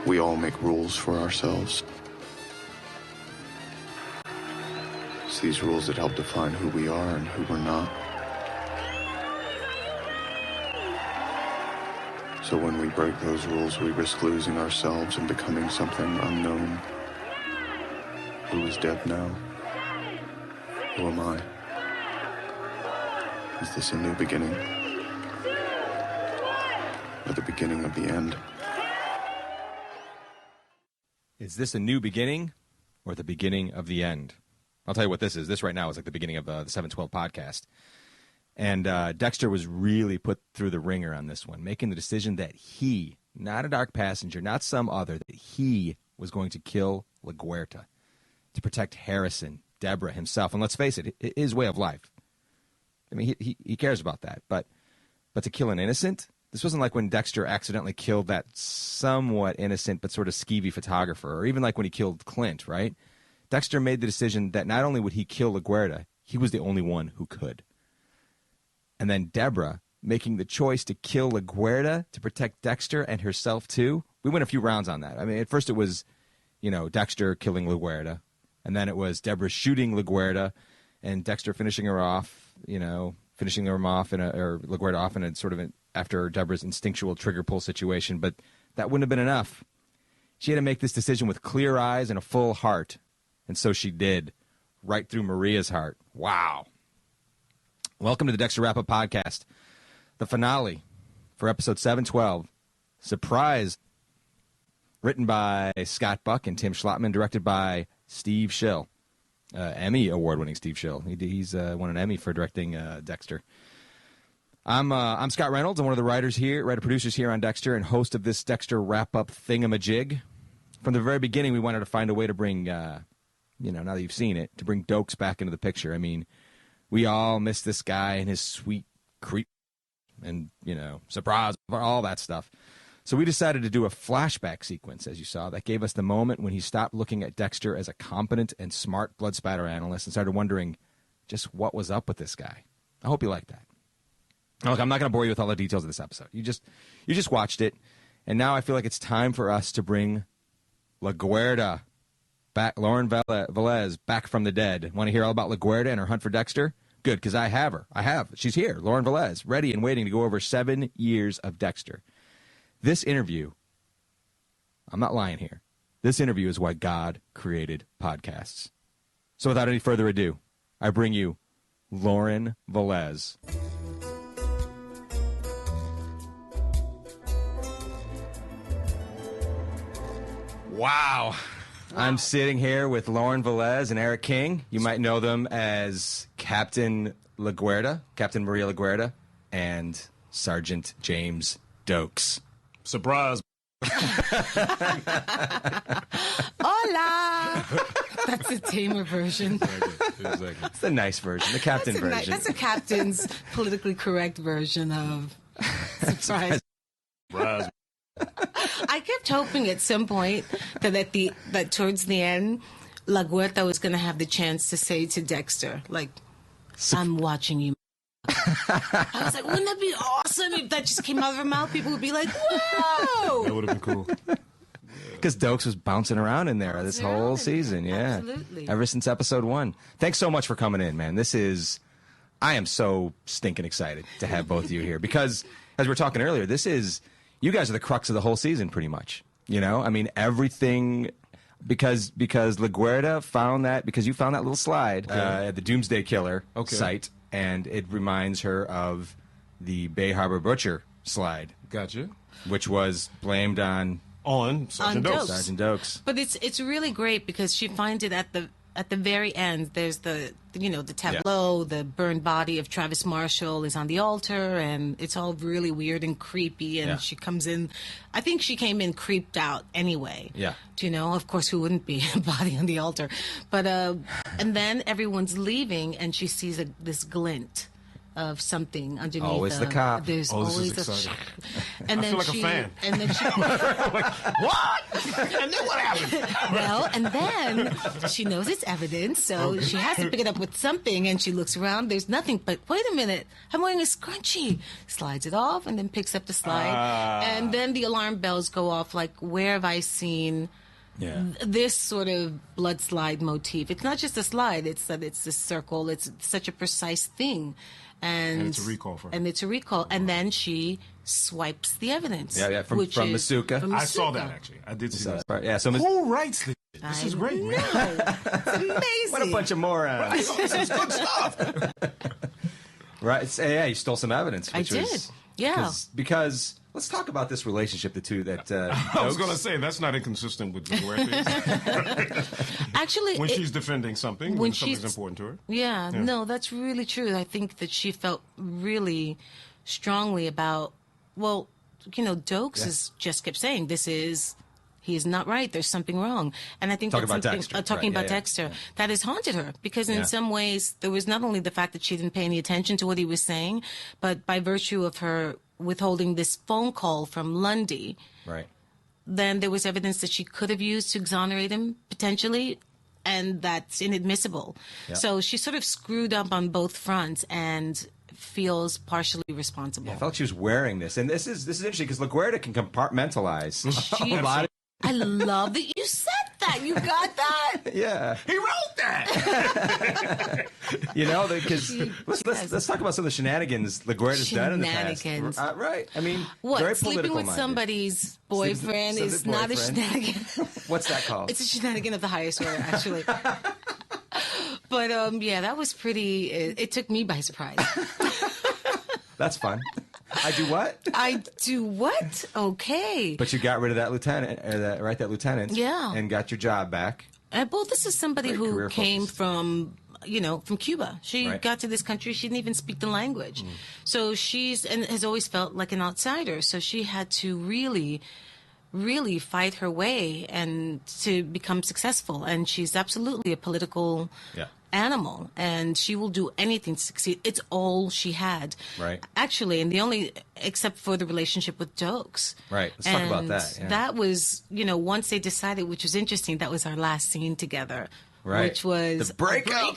We all make rules for ourselves. It's these rules that help define who we are and who we're not. So when we break those rules, we risk losing ourselves and becoming something unknown. Who is dead now? Who am I? Is this a new beginning? Or the beginning of the end? Is this a new beginning or the beginning of the end? I'll tell you what this is. This right now is like the beginning of the 712 podcast. And Dexter was really put through the ringer on this one, making the decision that he, not a dark passenger, not some other, that he was going to kill LaGuerta to protect Harrison, Deborah, himself. And let's face it, his way of life. I mean, he cares about that. But to kill an innocent? This wasn't like when Dexter accidentally killed that somewhat innocent but sort of skeevy photographer, or even like when he killed Clint, right? Dexter made the decision that not only would he kill LaGuerta, he was the only one who could. And then Deborah making the choice to kill LaGuerta to protect Dexter and herself too. We went a few rounds on that. I mean, at first it was, Dexter killing LaGuerta, and then it was Deborah shooting LaGuerta and Dexter finishing her off, finishing her off or LaGuerta off in a sort of after Deborah's instinctual trigger pull situation. But that wouldn't have been enough. She had to make this decision with clear eyes and a full heart. And so she did, right through Maria's heart. Wow. Welcome to the Dexter Wrap-Up Podcast, the finale for episode 712. Surprise. Written by Scott Buck and Tim Schlottman, directed by Steve Schill. Emmy award-winning Steve Schill. He's won an Emmy for directing Dexter. I'm Scott Reynolds. I'm one of the writer-producers here on Dexter and host of this Dexter Wrap-Up thingamajig. From the very beginning, we wanted to find a way to bring, now that you've seen it, to bring Dokes back into the picture. I mean, we all miss this guy and his sweet creep and, surprise, all that stuff. So we decided to do a flashback sequence, as you saw, that gave us the moment when he stopped looking at Dexter as a competent and smart blood spatter analyst and started wondering just what was up with this guy. I hope you like that. Look, I'm not going to bore you with all the details of this episode. You just watched it, and now I feel like it's time for us to bring LaGuerta back, Lauren Velez back from the dead. Want to hear all about LaGuerta and her hunt for Dexter? Good, because I have her. She's here, Lauren Velez, ready and waiting to go over 7 years of Dexter. This interview, I'm not lying here, this interview is why God created podcasts. So without any further ado, I bring you Lauren Velez. Wow. I'm sitting here with Lauren Velez and Erik King. You might know them as Captain LaGuerta, Captain Maria LaGuerta, and Sergeant James Dokes. Surprise. Hola. That's the tamer version. It's the nice version, the captain version. That's a captain's politically correct version of surprise. Surprise. I kept hoping at some point that towards the end, LaGuerta was going to have the chance to say to Dexter, like, I'm watching you. I was like, wouldn't that be awesome if that just came out of her mouth? People would be like, whoa! That would have been cool. Because Dokes was bouncing around in there this whole season, yeah. Absolutely. Ever since episode 1. Thanks so much for coming in, man. I am so stinking excited to have both of you here because, as we were talking earlier, you guys are the crux of the whole season pretty much. I mean, everything, because LaGuerta found that, because you found that little slide at the Doomsday Killer site, and it reminds her of the Bay Harbor Butcher slide. Gotcha. Which was blamed on Sergeant Dokes. Sergeant Dokes. But it's really great because she finds it at the very end. There's the tableau, the burned body of Travis Marshall is on the altar, and it's all really weird and creepy. And she comes in. I think she came in creeped out anyway. Yeah. Of course, who wouldn't be a body on the altar? But and then everyone's leaving, and she sees this glint of something underneath. Always the cop. There's Oh, this is always exciting. and I then feel like a she, fan. And then she, What? And then what happened? well, and then she knows it's evidence, so she has to pick it up with something, and she looks around. There's nothing, but wait a minute, I'm wearing a scrunchie. Slides it off, and then picks up the slide, and then the alarm bells go off. Like, where have I seen this sort of blood slide motif? It's not just a slide; it's that it's a circle. It's such a precise thing. And it's a recall for her. And it's a recall. And then she swipes the evidence. Yeah, from Masuka. I saw that, actually. I did see that. Right, yeah, so Who writes this? This is great, man. It's amazing. what a bunch of morons. This is good stuff. Right, yeah, you stole some evidence. I Which did. was, Yeah. Because let's talk about this relationship, the two that... I was going to say, that's not inconsistent with the Actually, when she's defending something, when something's important to her. Yeah, no, that's really true. I think that she felt really strongly about, well, Dokes is just kept saying, he is not right. There's something wrong. And I think Talking that's about something, Dexter. talking Right, about Dexter, that has haunted her because in some ways there was not only the fact that she didn't pay any attention to what he was saying, but by virtue of her withholding this phone call from Lundy, Right. then there was evidence that she could have used to exonerate him potentially, and that's inadmissible. Yeah. So she sort of screwed up on both fronts and feels partially responsible. I felt she was wearing this. And this is interesting because LaGuardia can compartmentalize She- a lot of... I love that you said that. You got that? Yeah. He wrote that! Because let's talk about some of the shenanigans LaGuardia's done in the past. Shenanigans. Right. I mean, What? very Sleeping political with somebody's boyfriend Somebody's is not a boyfriend. shenanigan. What's that called? It's a shenanigan of the highest order, actually. But that was pretty. It took me by surprise. That's fun. I do what? I do what? Okay. But you got rid of that lieutenant, that lieutenant. Yeah. And got your job back. Well, this is somebody Very who career came focused. from Cuba. She Right. got to this country. She didn't even speak the language. So and has always felt like an outsider. So she had to really, really fight her way and to become successful. And she's absolutely a political animal, and she will do anything to succeed. It's all she had. Right. Actually, and except for the relationship with Dokes. Right. Let's talk about that. Yeah. That was, once they decided, which was interesting, that was our last scene together. Right. Which was The breakup.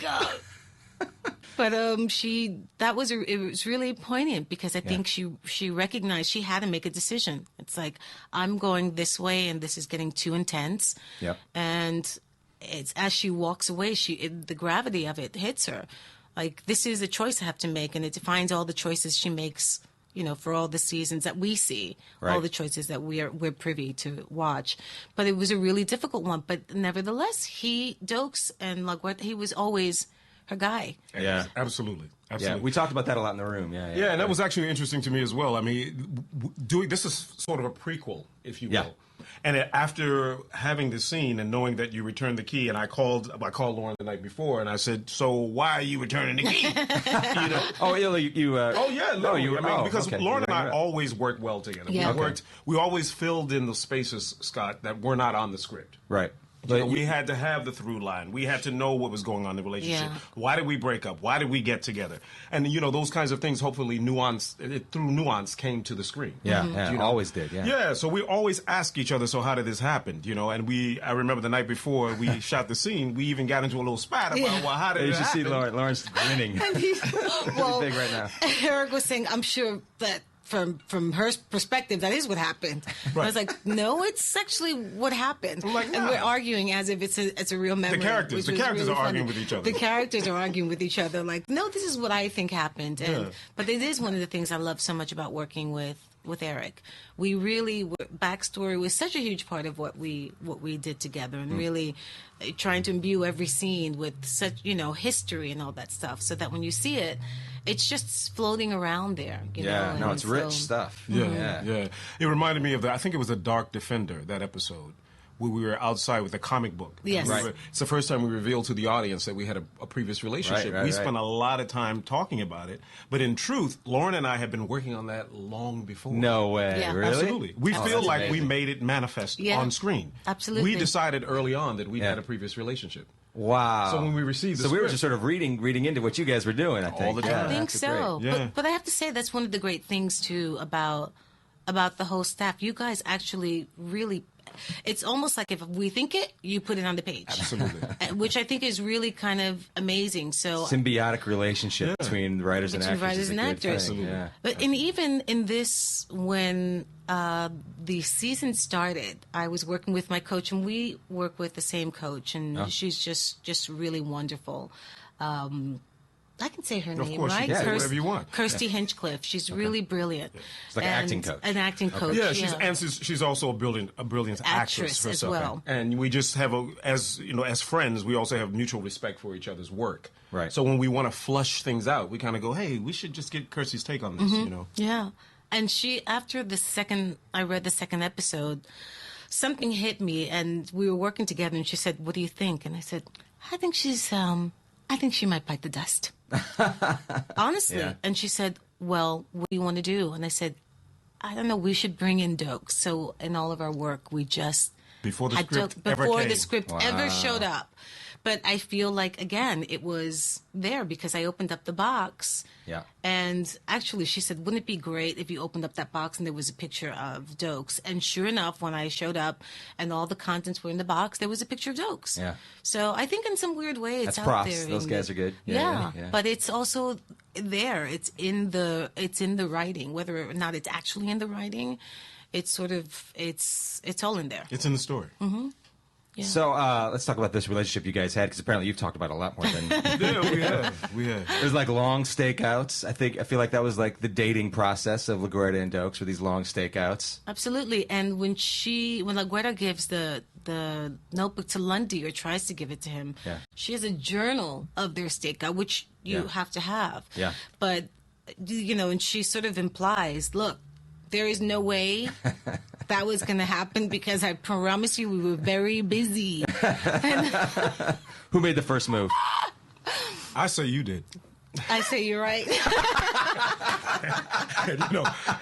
But it was really poignant because I think she recognized she had to make a decision. It's like, I'm going this way and this is getting too intense. Yep. And it's as she walks away, the gravity of it hits her. Like, this is a choice I have to make, and it defines all the choices she makes, for all the seasons that we see, all Right. the choices that we're privy to watch. But it was a really difficult one. But nevertheless, Dokes and LaGuardia, he was always her guy. Yeah. Absolutely. Yeah. Absolutely. We talked about that a lot in the room. Yeah. Yeah, and that was actually interesting to me as well. I mean, this is sort of a prequel, if you will. Yeah. And after having the scene and knowing that you returned the key, and I called Lauren the night before, and I said, "So why are you returning the key?" Oh, you. Oh yeah, no. Because okay. Lauren and I Right. always worked well together. Yeah. We always filled in the spaces, Scott, that were not on the script. Right. We had to have the through line. We had to know what was going on in the relationship. Yeah. Why did we break up? Why did we get together? And those kinds of things. Hopefully, through nuance came to the screen. Yeah, yeah, always did. Yeah. Yeah, so we always ask each other, so how did this happen? And I remember the night before we shot the scene, we even got into a little spat about, well, how did You it should see happen? Lawrence grinning. Well, big right now. Eric was saying, I'm sure that from her perspective, that is what happened. Right. I was like, no, it's actually what happened. Like, and nah. we're arguing as if it's a real memory. characters which was are really arguing funny. with each other. The characters are arguing with each other. Like, no, this is what I think happened. But it is one of the things I love so much about working with Erik. We really backstory was such a huge part of what we did together, and really trying to imbue every scene with such history and all that stuff, so that when you see it, it's just floating around there. Yeah, no, and it's rich stuff. Yeah. It reminded me of I think it was The Dark Defender, that episode, where we were outside with a comic book. Yes. Right. It's the first time we revealed to the audience that we had a previous relationship. We spent a lot of time talking about it. But in truth, Lauren and I had been working on that long before. No way. Yeah. Really? Absolutely. We feel that's like we amazing. made it manifest Yeah. on screen. Absolutely. We decided early on that we Yeah. had a previous relationship. Wow. So when we received the So we were script- just sort of reading into what you guys were doing, I think. All the time. I think that's so. great. Yeah. But I have to say that's one of the great things too about the whole staff. You guys actually really, it's almost like if we think it, you put it on the page. Absolutely. Which I think is really kind of amazing. So Symbiotic relationship between writers and Between actors. writers is a and good actors. thing. Yeah. But and even in this, when the season started, I was working with my coach, and we work with the same coach, and she's just really wonderful. I can say her name, course, you right? can say whatever you want. Kirsty Hinchcliffe. She's really brilliant. It's like an acting coach. An acting coach. Yeah, she's also a brilliant Actress actress as herself. well. And we just have as friends, we also have mutual respect for each other's work. Right. So when we want to flush things out, we kind of go, hey, we should just get Kirsty's take on this. Yeah. And after I read the second episode, something hit me, and we were working together, and she said, "What do you think?" And I said, I think she might bite the dust. Honestly. Yeah. And she said, well, what do you want to do? And I said, I don't know, we should bring in Dokes. So in all of our work, we just Before the had script Dokes- ever before came. the script ever showed up. But I feel like, again, it was there because I opened up the box. Yeah. And actually, she said, wouldn't it be great if you opened up that box and there was a picture of Dokes? And sure enough, when I showed up and all the contents were in the box, there was a picture of Dokes. Yeah. So I think in some weird way, it's That's out props. there. Those guys are good. Yeah, Yeah. but it's also there. It's in the writing, whether or not it's actually in the writing. It's sort of it's all in there. It's in the story. Mm-hmm. Yeah. So let's talk about this relationship you guys had, because apparently you've talked about it a lot more than Yeah, we have. There's like long stakeouts. I feel like that was like the dating process of LaGuardia and Dokes, were these long stakeouts. Absolutely. And when LaGuardia gives the notebook to Lundy, or tries to give it to him, she has a journal of their stakeout, which you have to have. Yeah. But and she sort of implies, look, there is no way that was going to happen, because I promise you we were very busy. Who made the first move? I say you did. I say you're right.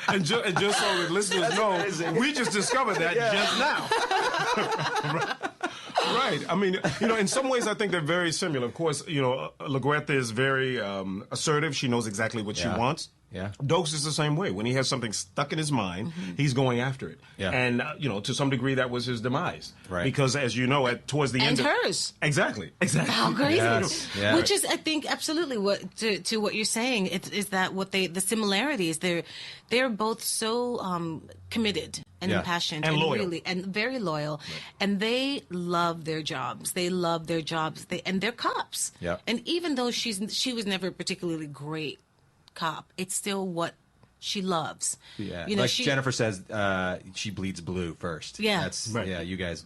and just so the listeners know, we just discovered that just now. Right. I mean, in some ways, I think they're very similar. Of course, LaGuardia is very assertive. She knows exactly what she wants. Yeah. Dokes is the same way. When he has something stuck in his mind, he's going after it. Yeah. And, to some degree, that was his demise. Right. Because, as you know, towards the end... And hers. Exactly. How crazy. Yes. Yeah. Which is, I think, absolutely what to what you're saying. Is that what the similarities? They're both so committed and impassioned and loyal, really, and very loyal, and they love their jobs. They love their jobs. And they're cops. Yeah. And even though she was never a particularly great cop, it's still what she loves. Yeah. Like Jennifer says, she bleeds blue first. Yeah. That's Right. Yeah, you guys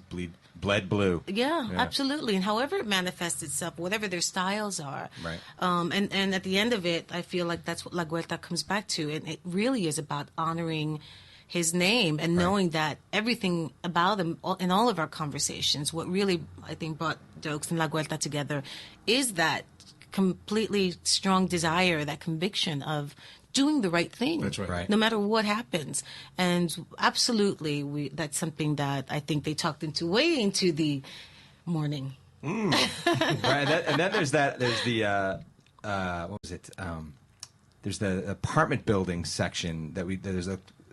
bled blue. Yeah, absolutely. And however it manifests itself, whatever their styles are. Right. And at the end of it, I feel like that's what LaGuardia comes back to. And it really is about honoring his name and knowing that everything about him in all of our conversations, what really, I think, brought Dokes and LaGuardia together is that completely strong desire, that conviction of doing the right thing. That's right. No matter what happens. And absolutely, that's something that I think they talked way into the morning. Right. And then there's the what was it? There's the apartment building section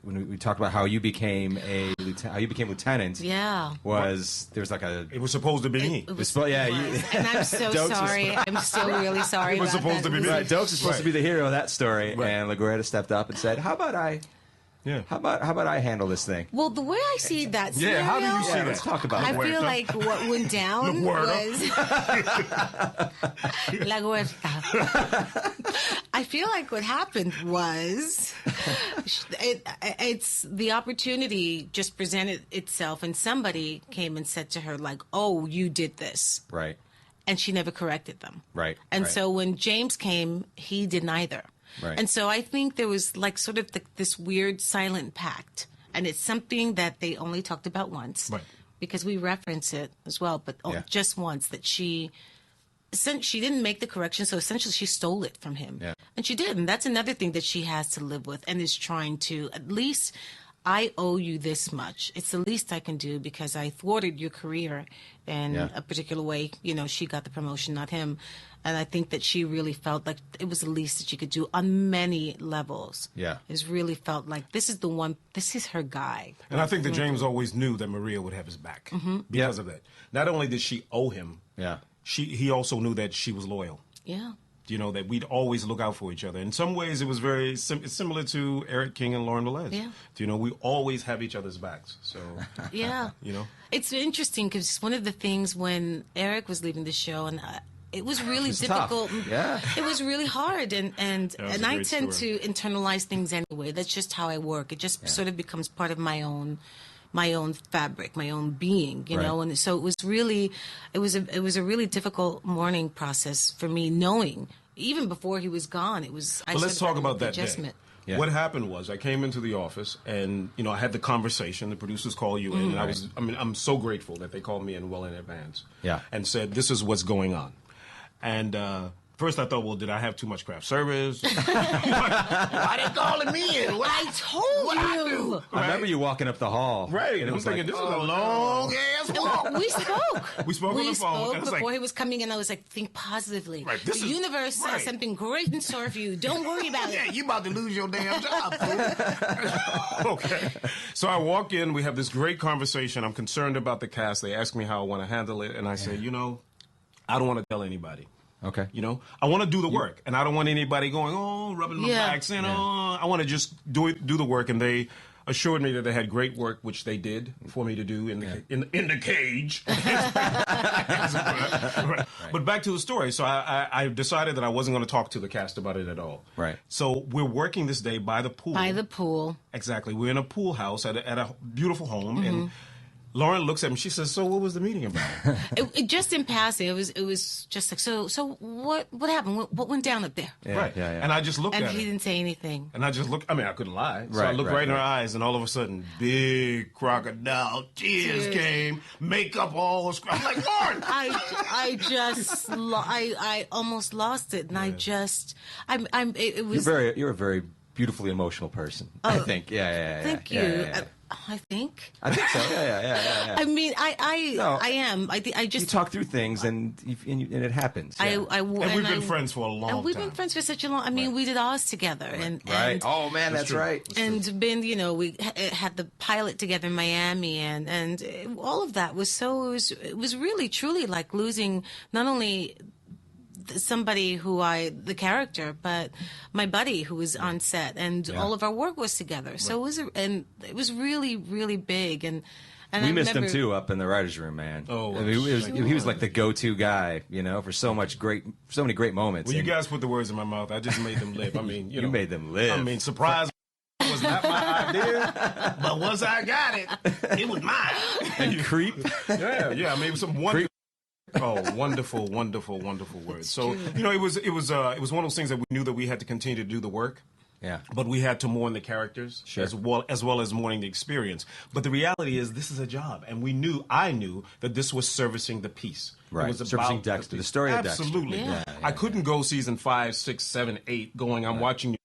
when we talked about how you became lieutenant. Yeah. There's like It was supposed to be me. And I'm so sorry. I'm still really sorry. It was about supposed that. to be me. Right, Dokes is supposed to be the hero of that story, Right. and LaGuardia stepped up and said, "How about I handle this thing?" Well, the way I see that scenario, how do you see that? Let's talk about I it. feel like what went down was I feel like what happened was it's the opportunity just presented itself, and somebody came and said to her, like, "Oh, you did this," Right. and she never corrected them. Right. And right. so when James came, he did neither. Right. And so I think there was like sort of this weird silent pact, and it's something that they only talked about once, Right. because we reference it as well, but just once, that she didn't make the correction, so essentially she stole it from him. Yeah. And she did, and that's another thing that she has to live with and is trying to at least I owe you this much. It's the least I can do because I thwarted your career in a particular way. You know, she got the promotion, not him. And I think that she really felt like it was the least that she could do on many levels. Yeah. It's really felt like this is her guy. And I think that James always knew that Maria would have his back because of that. Not only did she owe him, he also knew that she was loyal. Yeah. You know, that we'd always look out for each other. In some ways, it was very similar to Erik King and Lauren Velez. Yeah. You know, we always have each other's backs. So, yeah. You know? It's interesting because one of the things when Erik was leaving the show, and it was really difficult. Tough. Yeah. It was really hard. And I tend story. to internalize things anyway. That's just how I work. It just sort of becomes part of my own fabric, my own being, you know. And so it was a really difficult mourning process for me, knowing even before he was gone. It was. But let's talk about that day. Yeah. What happened was I came into the office and, you know, I had the conversation. The producers call you in, and I'm so grateful that they called me in well in advance. Yeah. And said, this is what's going on. And first I thought, well, did I have too much craft service? Why they calling me in? What I told you. I remember you walking up the hall. Right. And I'm was thinking, like, this is a long-ass walk. We spoke. We spoke on the phone. Spoke before he was coming in. I was like, think positively. Right, The universe has something great in store for you. Don't worry about it. Yeah, you about to lose your damn job, fool. Okay. So I walk in. We have this great conversation. I'm concerned about the cast. They ask me how I want to handle it. And I said, you know, I don't want to tell anybody. Okay. You know, I want to do the work, and I don't want anybody going, oh, rubbing my back, saying, oh, I want to just do the work. And they assured me that they had great work, which they did for me to do in the cage. Right. But back to the story. So I decided that I wasn't going to talk to the cast about it at all. Right. So we're working this day by the pool. By the pool. Exactly. We're in a pool house at a beautiful home, and Lauren looks at me. She says, "So, what was the meeting about?" It just in passing. It was just like, so what happened? What went down up there? Yeah, right. Yeah. And I just looked And at he her. didn't say anything. And I just looked. I mean, I couldn't lie. So I looked right in her eyes, and all of a sudden, big crocodile tears came, makeup all. I'm like, Lauren. I almost lost it, and it was. You're a very beautifully emotional person. I think. Yeah. Thank you. Yeah. I think so. Yeah. I mean, I am. I just you talk through things and it happens. Yeah. And we've been friends for a long time. And we've been friends for such a long. I mean, we did Oz together, and oh man, that's right. And been, you know, we had the pilot together in Miami, and all of that was so. It was really truly like losing not only somebody the character, but my buddy who was on set, and all of our work was together. So it was really, really big, and we missed him too up in the writers' room, man. Oh, I mean, he was like the go-to guy, you know, for so many great moments. Well, you guys put the words in my mouth. I just made them live. I mean, you know, made them live. I mean, surprise was not my idea, but once I got it, it was mine. And creep. Yeah. I mean, some wonderful. Oh, wonderful, wonderful, wonderful words. So, you know, it was one of those things that we knew that we had to continue to do the work. Yeah. But we had to mourn the characters as well as mourning the experience. But the reality is this is a job. And I knew that this was servicing the piece. Right. It was servicing Dexter, the story of Dexter. Absolutely. Yeah. I couldn't go season 5, 6, 7, 8 going, I'm watching you.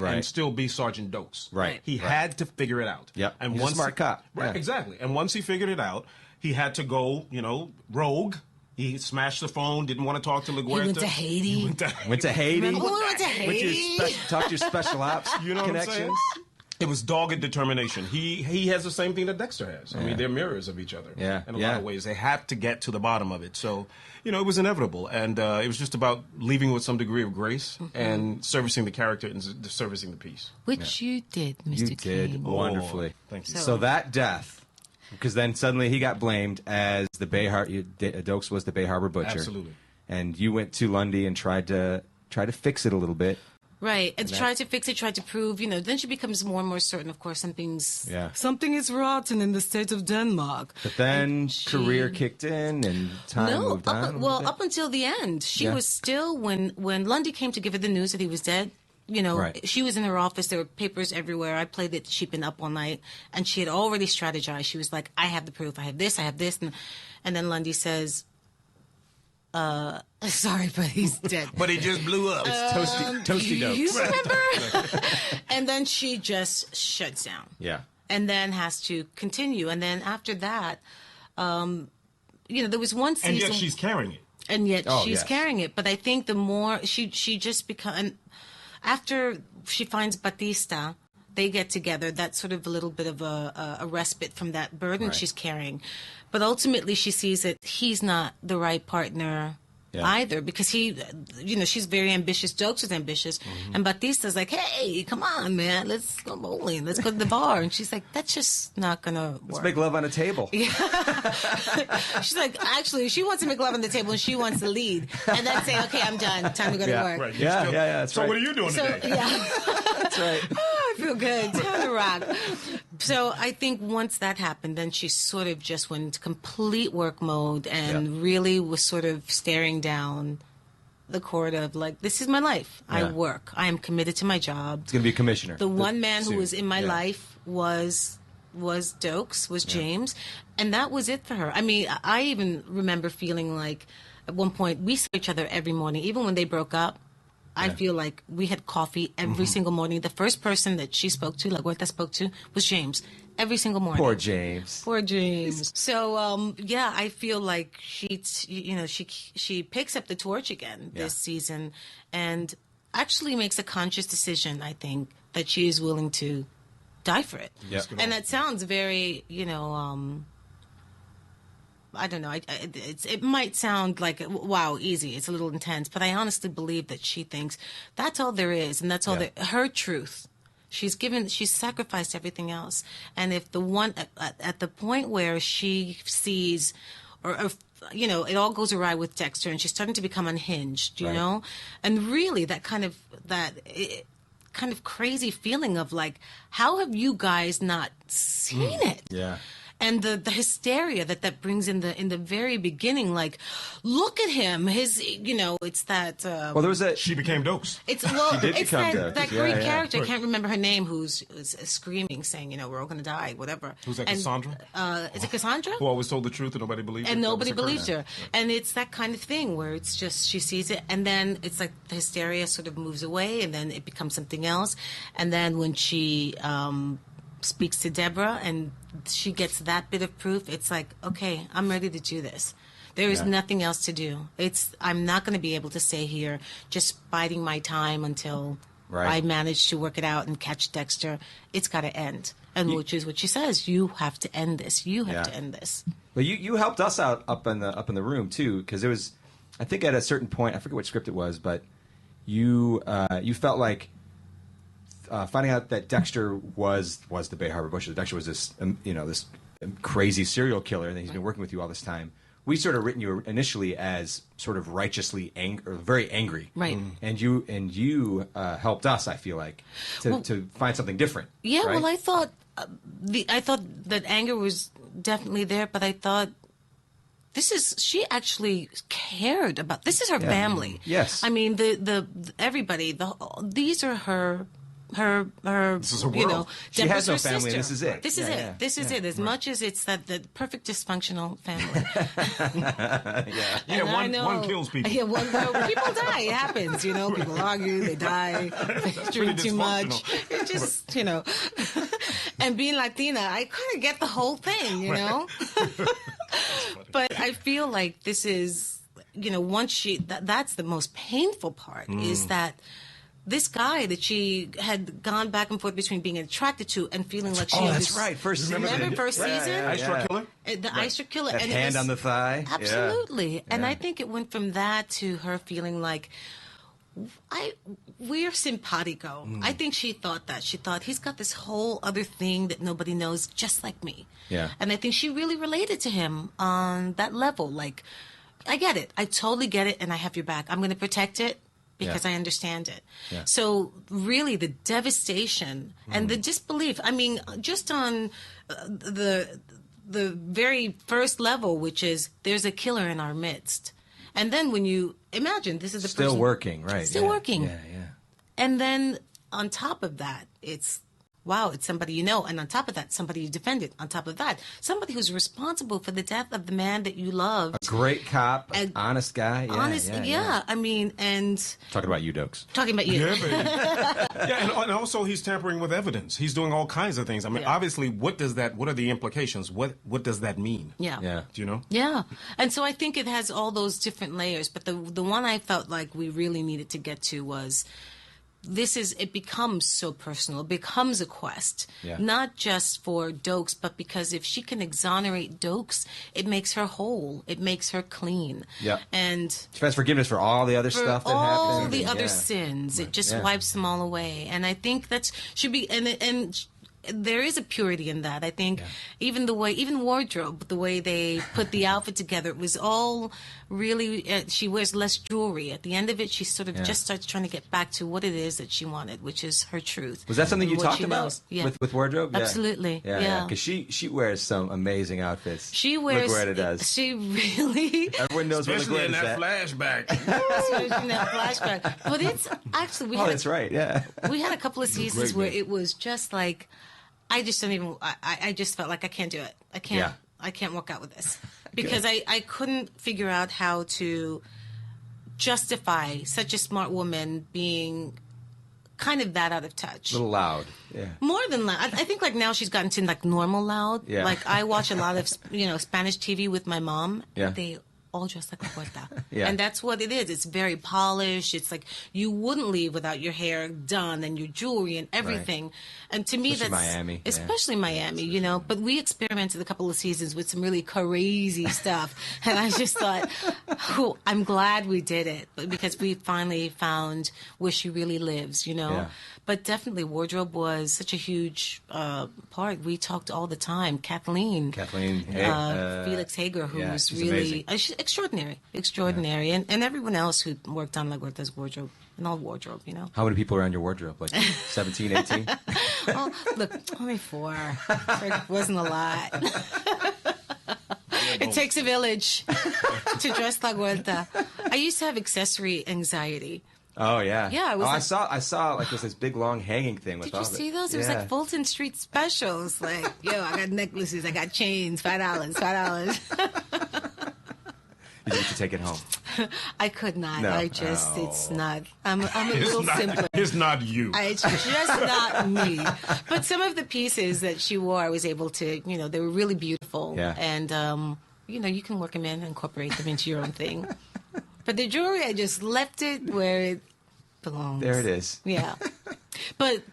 And still be Sergeant Dokes. Right. He had to figure it out. Yep. And He's a smart cop. Right, Yeah. exactly. And once he figured it out, he had to go, you know, rogue. He smashed the phone, didn't want to talk to LaGuerta. He went to Haiti. Went to Haiti. Remember when we went to Haiti? Talk to your special ops You know connections. what I'm saying? It was dogged determination. He has the same thing that Dexter has. I mean, they're mirrors of each other. Yeah. In a lot of ways. They have to get to the bottom of it. So, you know, it was inevitable. And it was just about leaving with some degree of grace and servicing the character and servicing the piece. Which you did, Mr. You did King. wonderfully. Thank you. So that death, because then suddenly he got blamed as the Bay Harbor. Dokes was the Bay Harbor butcher. Absolutely. And you went to Lundy and tried to fix it a little bit. Right, and tried to fix it, tried to prove, you know, then she becomes more and more certain, of course, something is rotten in the state of Denmark. But then career kicked in and time moved on. Up until the end. She was still, when Lundy came to give her the news that he was dead, you know, she was in her office, there were papers everywhere. I played that she'd been up all night, and she had already strategized. She was like, I have the proof, I have this, and then Lundy says, sorry, but he's dead. But he just blew up. It's toasty Dokes. You remember? And then she just shuts down. Yeah. and then has to continue. And then after that, there was one season. And yet she's carrying it. And yet she's yes. carrying it. But I think the more she just becomes, after she finds Batista, they get together. That's sort of a little bit of a respite from that burden she's carrying. But ultimately, she sees that he's not the right partner either, because she's very ambitious. Dokes is ambitious, and Batista's like, "Hey, come on, man, let's go bowling, let's go to the bar." And she's like, "That's just not gonna work. Let's make love on a table." Yeah. She's like, actually, she wants to make love on the table, and she wants to lead, and then say, "Okay, I'm done. Time to go to work." Right. Yeah, that's so right. what are you doing today? Yeah. That's right. Oh, I feel good. Time to rock. So I think once that happened, then she sort of just went into complete work mode and really was sort of staring down the court of like, this is my life. I work. I am committed to my job. It's going to be a commissioner. The one man soon. who was in my life was Dokes, was James, and that was it for her. I mean, I even remember feeling like at one point we saw each other every morning, even when they broke up. I feel like we had coffee every single morning. The first person that she spoke to, LaGuerta spoke to, was James. Every single morning. Poor James. Poor James. So, I feel like she picks up the torch again this season, and actually makes a conscious decision, I think, that she is willing to die for it. Yeah. And that sounds very, I don't know. It might sound like, wow, easy. It's a little intense, but I honestly believe that she thinks that's all there is, and that's all her truth. She's sacrificed everything else. And if the one at the point where she sees, or it all goes awry with Dexter, and she's starting to become unhinged, you know, and really that kind of crazy feeling of like, how have you guys not seen it? Yeah. And the hysteria that brings in the very beginning, like, look at him. His, it's that. Well, there was that. She became Dokes. It's did it's become that Dokes. great character. I can't remember her name. Who's screaming, saying, we're all gonna die, whatever. Who's that? Cassandra? Is it Cassandra? Who always told the truth and nobody believed her. And That nobody was believes curse. her. And it's that kind of thing where it's just, she sees it, and then it's like the hysteria sort of moves away, and then it becomes something else. And then when she speaks to Deborah and she gets that bit of proof, it's like, okay, I'm ready to do this. There is nothing else to do. I'm not going to be able to stay here just biding my time until I manage to work it out and catch Dexter. It's got to end. And which is what she says. You have to end this. You have to end this. Well, you helped us out up in the room too, because it was, I think at a certain point, I forget what script it was, but you felt like finding out that Dexter was the Bay Harbor Bushes. Dexter was this this crazy serial killer, and he's been working with you all this time. We sort of written you initially as sort of righteously very angry, right? And you helped us, I feel like, to find something different. Yeah, right? well, I thought that anger was definitely there, but I thought she actually cared about. This is her family. Yes, I mean everybody. These are her. This is her world. She has no sister. family. This is it. This is it. This is it. As much as it's the perfect dysfunctional family. One kills people. Yeah, people die. It happens. People argue. They die. They drink too much. It's just And being Latina, I kind of get the whole thing. But I feel like this is once that's the most painful part is that. This guy that she had gone back and forth between being attracted to and feeling like she that's right. First season. Remember first season? Ice Truck Killer? The Ice Truck Killer. That and hand on the thigh. Absolutely. Yeah. And I think it went from that to her feeling like, we're simpatico. I think she thought that. She thought, he's got this whole other thing that nobody knows, just like me. Yeah. And I think she really related to him on that level. Like, I get it. I totally get it, and I have your back. I'm going to protect it. Because I understand it. Yeah. So really the devastation and the disbelief, I mean, just on the very first level, which is there's a killer in our midst. And then when you imagine this is the still person, working, right? Still working. Yeah. And then on top of that, it's wow, it's somebody you know. And on top of that, somebody you defended. On top of that, somebody who's responsible for the death of the man that you loved. A great cop, an honest guy. Yeah, honest, yeah. I mean, and... Talking about you, Dokes. Talking about you. Yeah, baby. Yeah, and also he's tampering with evidence. He's doing all kinds of things. I mean, obviously, what are the implications? What does that mean? Yeah. Do you know? Yeah. And so I think it has all those different layers. But the one I felt like we really needed to get to was... it becomes so personal. It becomes a quest, not just for Dokes, but because if she can exonerate Dokes, it makes her whole. It makes her clean. Yeah. And she finds forgiveness for all the other stuff that happened. All the other sins. It just wipes them all away. And I think that should be, and there is a purity in that. I think even wardrobe, the way they put the outfit together, it was all really, she wears less jewelry. At the end of it, she sort of just starts trying to get back to what it is that she wanted, which is her truth. Was that something you talked about with wardrobe? Absolutely. Yeah. Because she wears some amazing outfits. She wears. LaGuerta does. She really. Everyone knows what LaGuerta in that flashback. Especially in that flashback. But it's actually, that's right. Yeah. We had a couple of seasons where it was just like, I just don't even. I just felt like I can't do it. I can't. Yeah. I can't work out with this because I couldn't figure out how to justify such a smart woman being kind of that out of touch. A little loud. Yeah. More than loud. I think like now she's gotten to like normal loud. Yeah. Like I watch a lot of Spanish TV with my mom. Yeah. They all dressed like Laguerta. Yeah. And that's what it is. It's very polished. It's like you wouldn't leave without your hair done and your jewelry and everything. Right. And to me, especially that's Miami. Especially Miami, But we experimented a couple of seasons with some really crazy stuff. And I just thought, I'm glad we did it because we finally found where she really lives, Yeah. But definitely wardrobe was such a huge part. We talked all the time. Kathleen. Felix Hager, who was really extraordinary. Yeah. And everyone else who worked on Laguerta's wardrobe. And all wardrobe, How many people are on your wardrobe? Like 17, 18? Oh, look, only 4. It wasn't a lot. It takes a village to dress Laguerta. I used to have accessory anxiety. Oh yeah, yeah. I saw like this big long hanging thing with all. Did you see those? It was like Fulton Street specials. Like, I got necklaces, I got chains, $5. Did you get to take it home? I could not. No. It's not. I'm a little simpler. It's not you. It's just not me. But some of the pieces that she wore, I was able to, they were really beautiful. Yeah. And, you can work them in and incorporate them into your own thing. But the jewelry, I just left it where it belongs. There it is. Yeah. But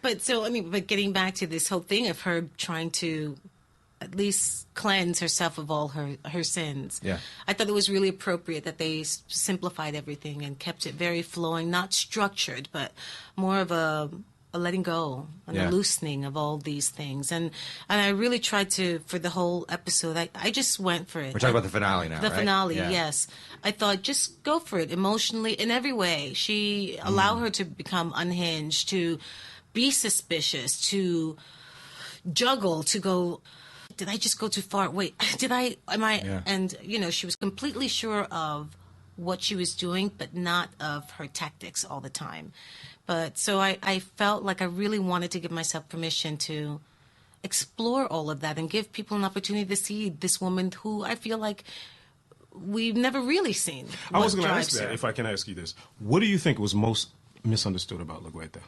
getting back to this whole thing of her trying to at least cleanse herself of all her sins. Yeah. I thought it was really appropriate that they simplified everything and kept it very flowing, not structured, but more of a letting go and a loosening of all these things. And I really tried to, for the whole episode, I just went for it. We're talking about the finale now, The right? finale, yes. I thought, just go for it emotionally, in every way. She allowed her to become unhinged, to be suspicious, to juggle, to go, did I just go too far? Wait, And, she was completely sure of what she was doing, but not of her tactics all the time. But so I felt like I really wanted to give myself permission to explore all of that and give people an opportunity to see this woman who I feel like we've never really seen. I was going to ask that, if I can ask you this. What do you think was most misunderstood about Laguerta?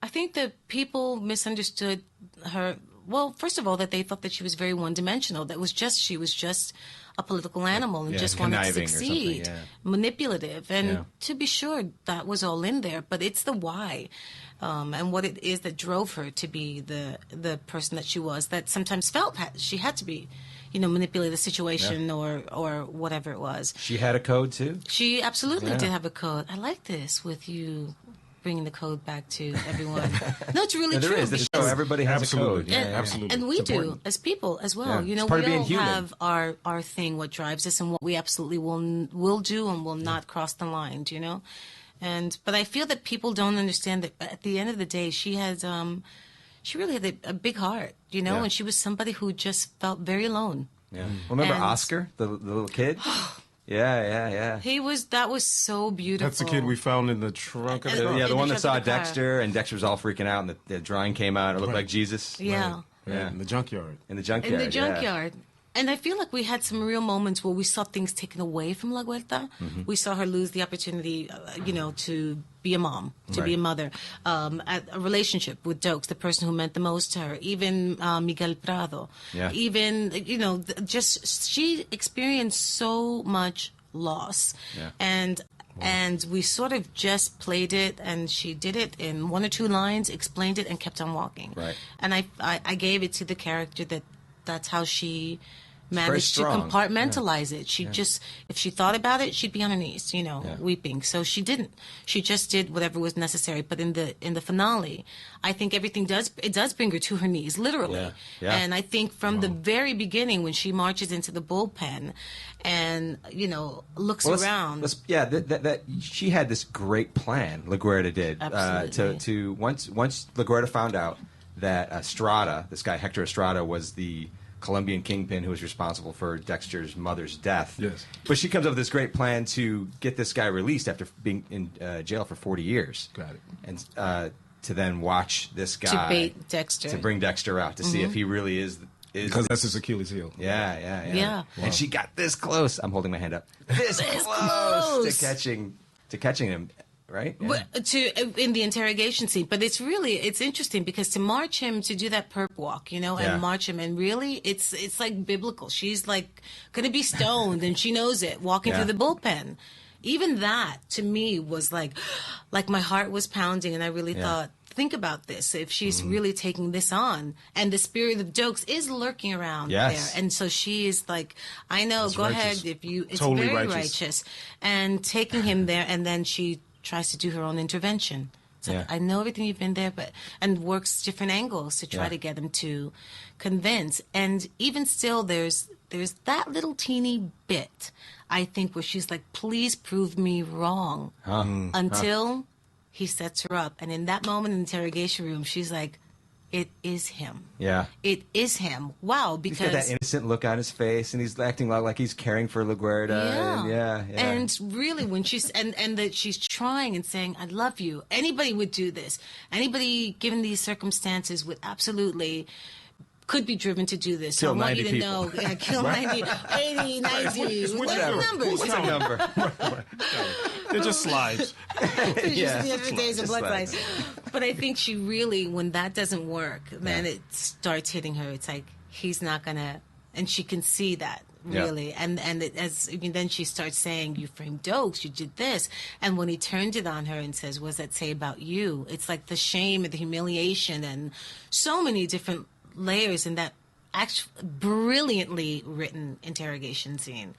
I think that people misunderstood her. Well, first of all, that they thought that she was very one-dimensional. She was just a political animal and just wanted to succeed, manipulative. And to be sure, that was all in there. But it's the why and what it is that drove her to be the person that she was, that sometimes felt she had to be, manipulate the situation or whatever it was. She had a code, too? She absolutely did have a code. I like this with you bringing the code back to everyone. No, it's really true. There is. The show, everybody has a code. Absolutely. And we do, as people as well. Yeah. We all have our thing, what drives us, and what we absolutely will do and will not cross the line, But I feel that people don't understand that at the end of the day, she really had a big heart, and she was somebody who just felt very alone. Yeah. Remember Oscar, the little kid? Yeah. That was so beautiful. That's the kid we found in the trunk of the car. Yeah, the one that saw trunk of the car. Dexter, and Dexter was all freaking out, and the drawing came out. It looked like Jesus. Yeah. Yeah. In the junkyard. In the junkyard. In the junkyard. And I feel like we had some real moments where we saw things taken away from La Huerta. We saw her lose the opportunity, to be a mom, to be a mother, a relationship with Dokes, the person who meant the most to her, even Miguel Prado. Yeah. Even, she experienced so much loss. Yeah. And we sort of just played it, and she did it in one or two lines, explained it, and kept on walking. Right. And I gave it to the character that's how she managed to strong. compartmentalize it. She just, if she thought about it, she'd be on her knees, weeping. So she didn't. She just did whatever was necessary. But in the finale, I think everything does bring her to her knees, literally. Yeah. And I think from the very beginning, when she marches into the bullpen and looks around. That she had this great plan. LaGuerta did. Absolutely. To once LaGuerta found out that Estrada, this guy Hector Estrada, was the Colombian kingpin who was responsible for Dexter's mother's death. Yes. But she comes up with this great plan to get this guy released after being in jail for 40 years. Got it. And to then watch this guy To bait Dexter. to bring Dexter out to see if he really is. Because that's his Achilles heel. Yeah. Yeah. And she got this close. I'm holding my hand up. This close to catching him. Right? Yeah. But in the interrogation scene, but it's interesting because to march him to do that perp walk, and march him, and really it's like biblical. She's like gonna be stoned, and she knows it, walking through the bullpen. Even that to me was like my heart was pounding, and I really thought, think about this. If she's really taking this on, and the spirit of Dokes is lurking around there, and so she is like, I know, go righteous. ahead. It's Totally very righteous. and taking him there, and then she tries to do her own intervention. It's like, I know everything you've been there, and works different angles to try to get him to convince. And even still, there's that little teeny bit, I think, where she's like, please prove me wrong. Until he sets her up. And in that moment in the interrogation room, she's like, it is him. Yeah. It is him. Wow, He's because got that innocent look on his face, and he's acting like he's caring for LaGuerta. And really, when she's and that she's trying and saying, "I love you." Anybody would do this. Anybody, given these circumstances, would absolutely could be driven to do this. Kill so I want 90 you to people. know, kill 90, 80, 90, whatever numbers. What's a number? They're just slides. Just the other days of Just blood like- slides. But I think she really, when that doesn't work, then it starts hitting her. It's like, he's not gonna, and she can see that really. And then she starts saying, you framed Dokes, you did this. And when he turned it on her and says, what does that say about you? It's like the shame and the humiliation and so many different layers in that brilliantly written interrogation scene.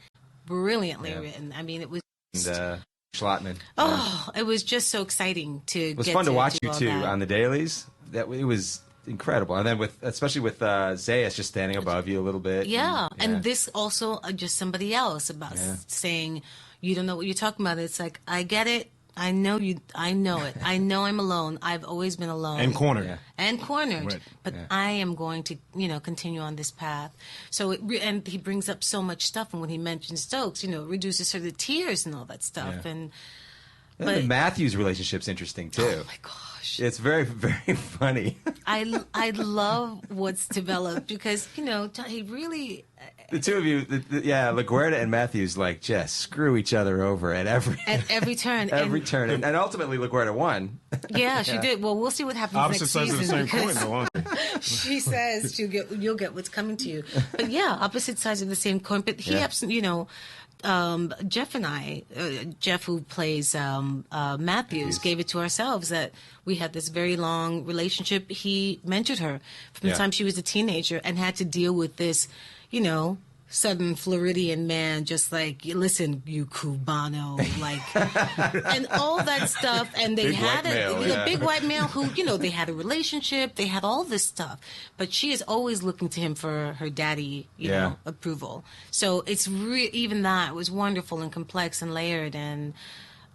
Brilliantly written. I mean, it was. And Schlottman. Oh, it was just so exciting to. It was fun to watch you two on the dailies. It was incredible, and then especially with Zayas just standing above you a little bit. Yeah, and this also just somebody else about saying, you don't know what you're talking about. It's like, I get it. I know you. I know it. I know I'm alone. I've always been alone And cornered. and cornered. Right. But I am going to, continue on this path. So and he brings up so much stuff, and when he mentions Dokes, it reduces her to tears and all that stuff. And the Matthews relationship's interesting too. oh my gosh, It's very, very funny. I love what's developed because he really. The two of you, LaGuerta and Matthews, just screw each other over at every turn. every turn, and ultimately LaGuerta won. Yeah, she did. Well, we'll see what happens Opposite next sides of the season. same coin, because though, aren't they? she says you'll get what's coming to you. But yeah, opposite sides of the same coin. But he absolutely, Jeff and I, Jeff who plays Matthews, gave it to ourselves that we had this very long relationship. He mentored her from the time she was a teenager and had to deal with this, Southern Floridian man, just like, listen, you Cubano, and all that stuff. And they Big had white male, big white male who, they had a relationship, they had all this stuff. But she is always looking to him for her daddy, you know, approval. So it's even that was wonderful and complex and layered, and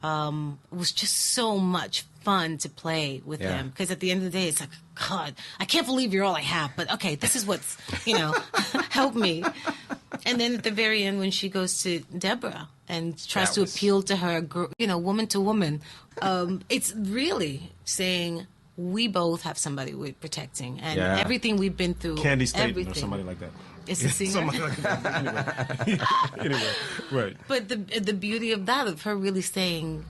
it was just so much fun to play with him, because at the end of the day, it's like, God, I can't believe you're all I have, but okay, this is what's, help me. And then at the very end, when she goes to Deborah and tries That to was- appeal to her, woman to woman, it's really saying we both have somebody we're protecting, and Yeah. everything we've been through. Candy Staten or everything. somebody like that. It's a singer. Somebody like that. Anyway, right. But the beauty of that, of her really saying,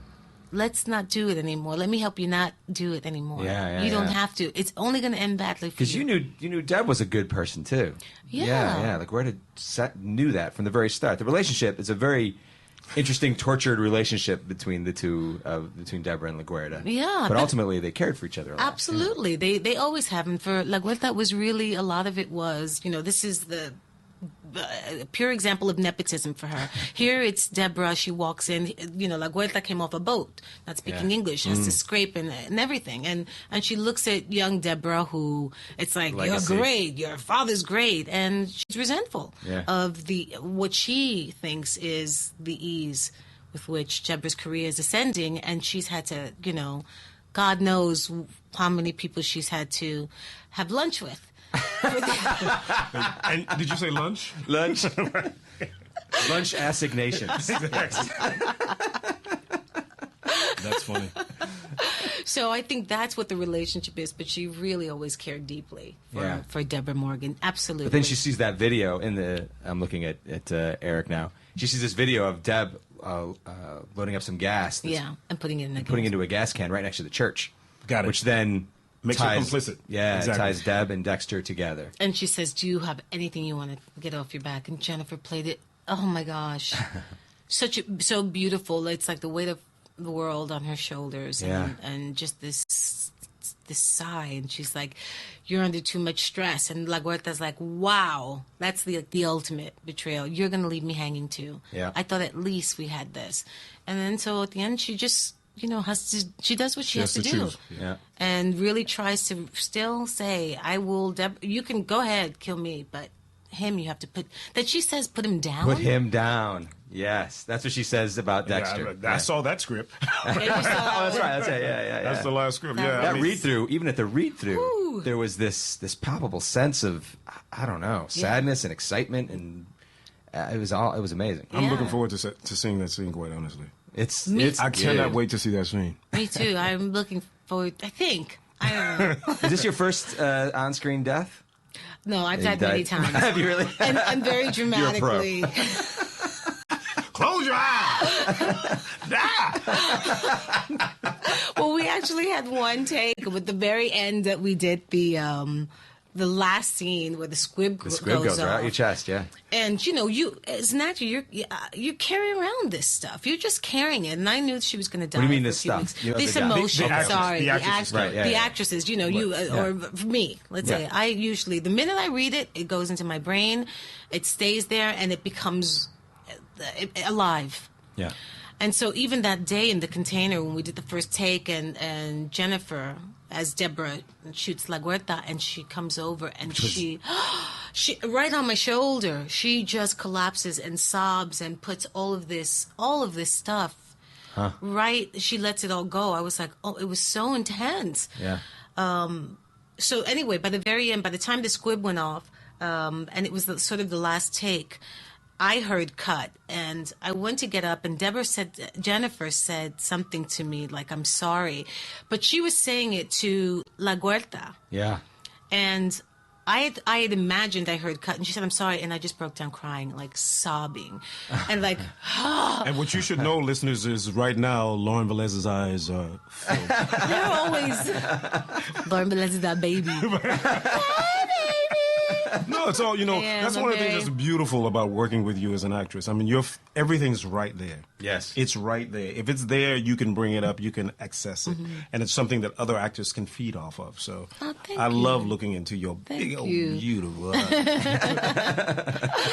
let's not do it anymore. Let me help you not do it anymore. Yeah, you don't yeah. have to. It's only going to end badly for Because you. you knew Deb was a good person too. Yeah. LaGuerta knew that from the very start. The relationship is a very interesting, tortured relationship between the two, between Deborah and LaGuerta. Yeah, but but- ultimately they cared for each other a lot. Absolutely. They always have. And for La Huerta was really, a lot of it was, this is the pure example of nepotism for her. Here it's Deborah. She walks in, La Huerta came off a boat, not speaking Yeah. English, has to scrape and everything. And she looks at young Deborah, who it's like, Legacy. you're great, your father's great. And she's resentful Yeah. of what she thinks is the ease with which Deborah's career is ascending. And she's had to, God knows how many people she's had to have lunch with. And did you say lunch? Lunch. Lunch assignations. That's funny. So I think that's what the relationship is, but she really always cared deeply for Deborah Morgan. Absolutely. But then she sees that video I'm looking at Erik now. She sees this video of Deb loading up some gas. That's and putting it in a putting into a gas can right next to the church. Got it. Which then Makes her ties, complicit. Yeah, Exactly. ties Deb and Dexter together. And she says, do you have anything you want to get off your back? And Jennifer played it. Oh my gosh. So beautiful. It's like the weight of the world on her shoulders. Yeah. And just this sigh. And she's like, you're under too much stress. And La Huerta's like, wow, that's the ultimate betrayal. You're going to leave me hanging too. Yeah. I thought at least we had this. And then so at the end, she just, she does what she has to do. choose. Yeah. And really tries to still say, I will, you can go ahead, kill me, but him you have to put, that she says put him down. Put him down. Yes, that's what she says about Dexter. I saw that script. Yeah, you saw that That's one. right. That's right. Yeah. That's the last script. That Yeah. That I mean, read through, even at the read through, Whew. there was this palpable sense of, I don't know, sadness and excitement, and it was amazing. I'm Yeah. looking forward to seeing that scene. Quite honestly, It's I cannot good. wait to see that scene. Me too. I'm looking forward, I think. I don't know. Is this your first on-screen death? No, I've You died many died- times. Have you really? And very pro. dramatically. Close your eyes. Die. Well, we actually had one take with the very end that we did the last scene where the squib, The squib goes right off. out your chest, yeah. And you as an actor, you carry around this stuff. You're just carrying it. And I knew she was going to die. What do you mean for a this few stuff? weeks. You know, These the guy- the emotions. actors, Sorry, the the actresses. actors, Right, yeah, the yeah. actresses. Or for me, let's say, I usually the minute I read it, it goes into my brain, it stays there, and it becomes alive. Yeah. And so even that day in the container when we did the first take and Jennifer as Deborah shoots La Huerta and she comes over and she right on my shoulder, she just collapses and sobs and puts all of this stuff right. She lets it all go. I was like, oh, it was so intense. Yeah. So anyway, by the very end, by the time the squib went off, and it was sort of the last take, I heard cut, and I went to get up, and Jennifer said something to me like, I'm sorry. But she was saying it to La Huerta. Yeah. And I had imagined I heard cut, and she said, I'm sorry. And I just broke down crying, like sobbing. And like, And what you should know, listeners, is right now Lauren Velez's eyes are filled. they're always, Lauren Velez is that baby. No, it's all, Yeah, that's one of the things okay. that's beautiful about working with you as an actress. I mean, everything's right there. Yes. It's right there. If it's there, you can bring it up, you can access it. And it's something that other actors can feed off of. So Oh, thank I you. love looking into your Thank big old you. beautiful eyes.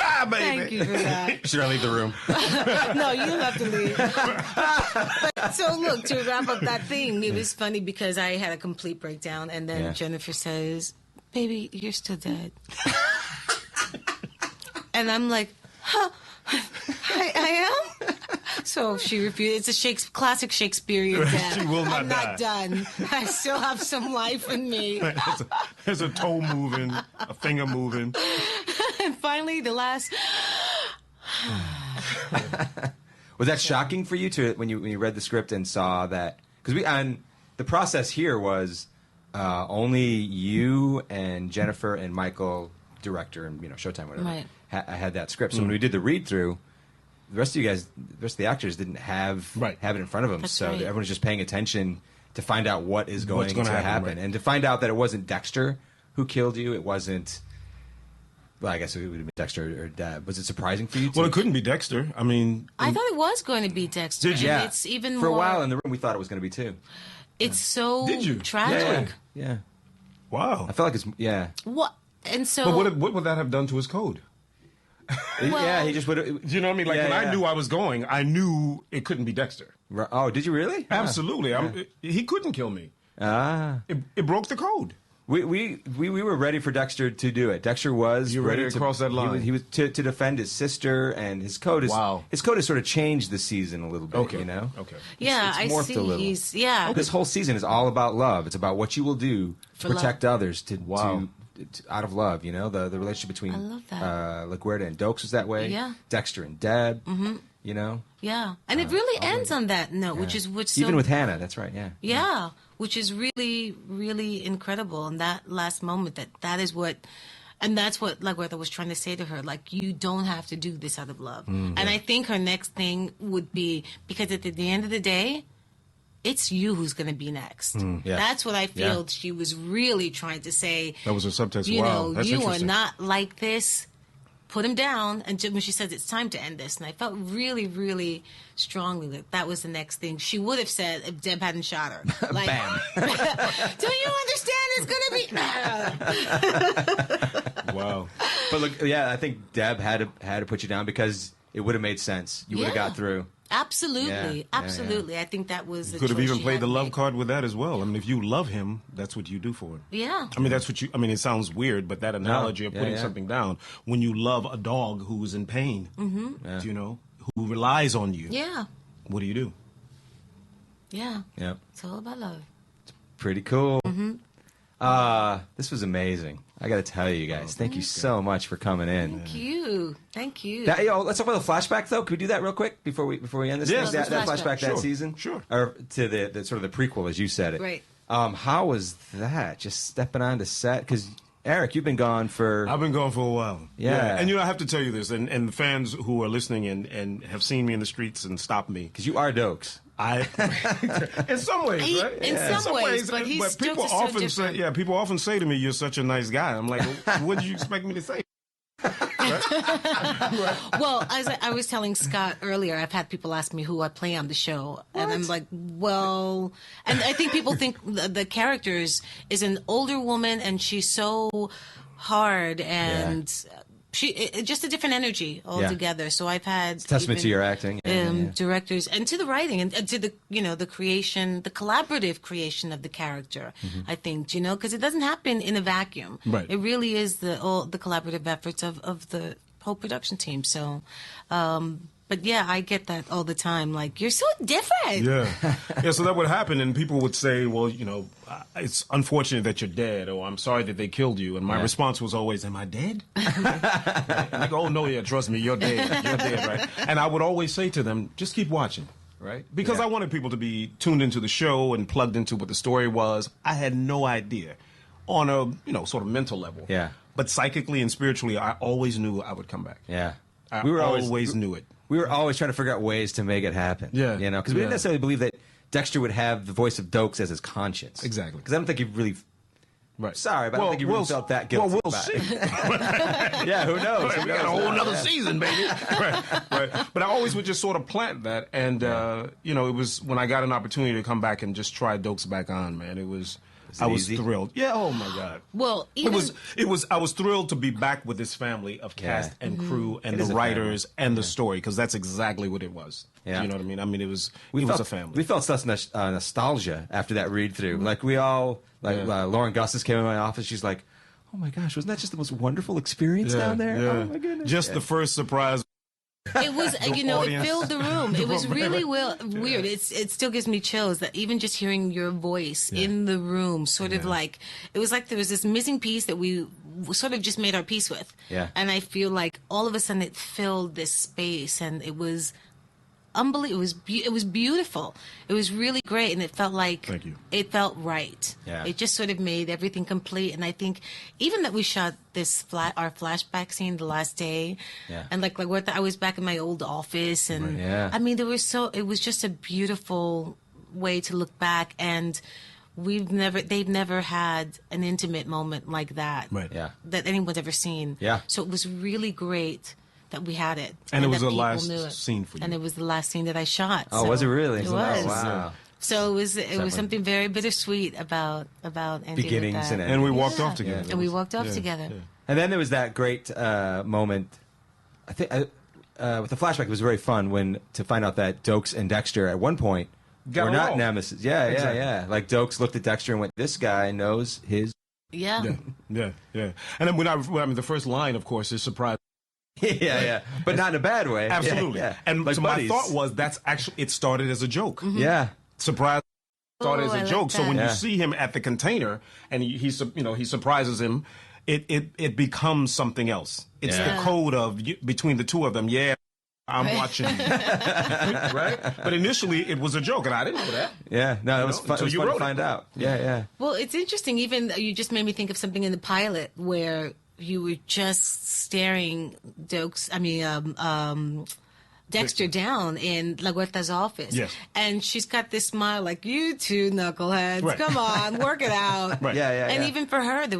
Ah, baby. Thank you for that. Should I leave the room? No, you don't have to leave. But, so look, to wrap up that thing, it was funny because I had a complete breakdown, and then Yeah. Jennifer says, "Baby, you're still dead," and I'm like, "Huh? I am." So she refused. It's a classic Shakespearean death. She will not I'm not die. done. I still have some life in me. There's a toe moving, a finger moving. And finally, the last, Was that shocking for you when you read the script and saw that? Because the process here was only you and Jennifer and Michael, director and Showtime, whatever, Right. had that script. So when we did the read through, the rest of the actors didn't have it in front of them. That's So right. everyone's just paying attention to find out what is going to happen. Right. And to find out that it wasn't Dexter who killed you. It wasn't. Well, I guess it would have been Dexter or Deb. Was it surprising for you? Well, it couldn't be Dexter. I mean, I thought it was going to be Dexter. Did you? And Yeah. it's even for more. a while in the room, we thought it was going to be too. It's so Did you? tragic. Yeah. wow. I felt like it's What? And so. But what would that have done to his code? yeah. He just would. Do you know what I mean? Like when I knew I was going, I knew it couldn't be Dexter. Oh, did you really? Absolutely. He couldn't kill me. It broke the code. We were ready for Dexter to do it. Dexter was You were ready to cross that line. He was to defend his sister, and his code is Wow. his code has sort of changed this season a little bit. Okay. You know. Okay. Yeah, it's morphed I see. a little. He's This whole season is all about love. It's about what you will do to For protect others to out of love. You know, the relationship between I love that. LaGuerta and Dokes was that way. Yeah. Dexter and Deb. Mm-hmm. You know, Yeah, and it really ends on that note, which is even with Hannah. That's right. Yeah. Yeah, which is really, really incredible. And that last moment, that is what, and that's what LaGuerta was trying to say to her. Like, you don't have to do this out of love. And I think her next thing would be, because at the end of the day, it's you who's going to be next. yeah. That's what I feel she was really trying to say. That was her subtext. You Wow, know, that's you are interesting. not like this. Put him down. And when she says it's time to end this, and I felt really, really strongly that was the next thing she would have said if Deb hadn't shot her. Like, Bam. do you understand? It's gonna be. Wow. But look, I think Deb had to put you down because it would have made sense. You would have got through. Absolutely, Yeah, absolutely. I think that was the Could have choice even she played had the to love make. card with that as well. I mean, if you love him, that's what you do for him. Yeah. I mean, that's what you. I mean, it sounds weird, but that analogy of Yeah, putting yeah. something down when you love a dog who's in pain, you know, who relies on you. Yeah. What do you do? Yeah. Yep. It's all about love. Pretty cool. This was amazing. I got to tell you guys, thank you so much for coming in. Thank you. Thank you. Let's talk about the flashback, though. Can we do that real quick before we end this? Yeah, thing? That let's flashback flashback. that Sure, season, sure. or to the sort of the prequel, as you said it. Right. How was that? Just stepping onto set because Erik, you've been gone for. I've been gone for a while. Yeah. And, you know, I have to tell you this, and the fans who are listening and have seen me in the streets and stopped me. Because you are Dokes. In some ways, He- right? in some ways, but he's people jokes are so often say, different. people often say to me, "You're such a nice guy." I'm like, what did you expect me to say? Well, as I was telling Scott earlier, I've had people ask me who I play on the show, and I'm like, well, and I think people think the character is an older woman, and she's so hard, and just a different energy altogether. So I've had Testament to your acting. directors, and to the writing, and to the the creation, the collaborative creation of the character. I think because it doesn't happen in a vacuum. Right. It really is the collaborative efforts of the whole production team. So, but yeah, I get that all the time. Like, you're so different. Yeah. So that would happen, and people would say, "Well, it's unfortunate that you're dead," or "I'm sorry that they killed you." And my response was always, "Am I dead?" And they go, "Oh no, yeah, trust me, you're dead. You're dead, right?" And I would always say to them, "Just keep watching." Right. Because I wanted people to be tuned into the show and plugged into what the story was. I had no idea on a sort of mental level. Yeah. But psychically and spiritually, I always knew I would come back. Yeah. I always knew it. We were always trying to figure out ways to make it happen. Yeah. Because we didn't necessarily believe that Dexter would have the voice of Dokes as his conscience. Exactly. Because I don't think he really. Right. Sorry, but I don't think he really felt that guilty. Well, we'll about see. it. Yeah, who knows? We got a whole nother season, baby. right. But I always would just sort of plant that, and it was when I got an opportunity to come back and just try Dokes back on, man. I was easy? thrilled. Yeah. Oh my God. Well, It was. I was thrilled to be back with this family of cast and crew and It the is a writers and the story, because that's exactly what it was. Yeah. You know what I mean? I mean, it was a family. We felt such nostalgia after that read through. Like we all, Lauren Gustis came in my office. She's like, "Oh my gosh, wasn't that just the most wonderful experience down there? Yeah. Oh my goodness!" Just the first surprise. it was, it audience. filled the room. It was really weird. It still gives me chills that even just hearing your voice in the room, sort of like, it was like there was this missing piece that we sort of just made our peace with. Yeah. And I feel like all of a sudden it filled this space, and it was unbelievable. It was beautiful. It was really great, and it felt like Thank you. it felt right. Yeah. It just sort of made everything complete. And I think even that we shot this our flashback scene the last day, Yeah. and like I was back in my old office, and Yeah. I mean it was just a beautiful way to look back, and they've never had an intimate moment like that, Right. Yeah. that anyone's ever seen. Yeah. So it was really great that we had it, And it was that the people last knew it. scene for you. And it was the last scene that I shot. Oh, so was it really? It Oh, was. wow. So it was something very bittersweet about ending Beginnings with that. and And we walked Yeah. off together. And we walked off together. And then there was that great moment. I think with the flashback, it was very fun to find out that Dokes and Dexter at one point Got were not along. nemesis. Yeah, Exactly. yeah. Like Dokes looked at Dexter and went, "This guy knows his." Yeah. Yeah. And then the first line, of course, is surprise. yeah. But not in a bad way. Absolutely. Yeah. And Like so buddies. my thought was it started as a joke. Yeah. Surprise started Oh, as I a like joke. So that. when Yeah. you see him at the container and he surprises him, it becomes something else. It's Yeah. the code of between the two of them. Yeah, I'm watching you. Right? But initially it was a joke, and I didn't know that. Yeah. No, it was know, fun, until it was you fun to wrote it. find out. Yeah. Well, it's interesting. Even you just made me think of something in the pilot where you were just staring Dexter down in La Huerta's office. Yes. And she's got this smile like, "You two knuckleheads, Right. come on, work it out." Right. Yeah. And even for her, it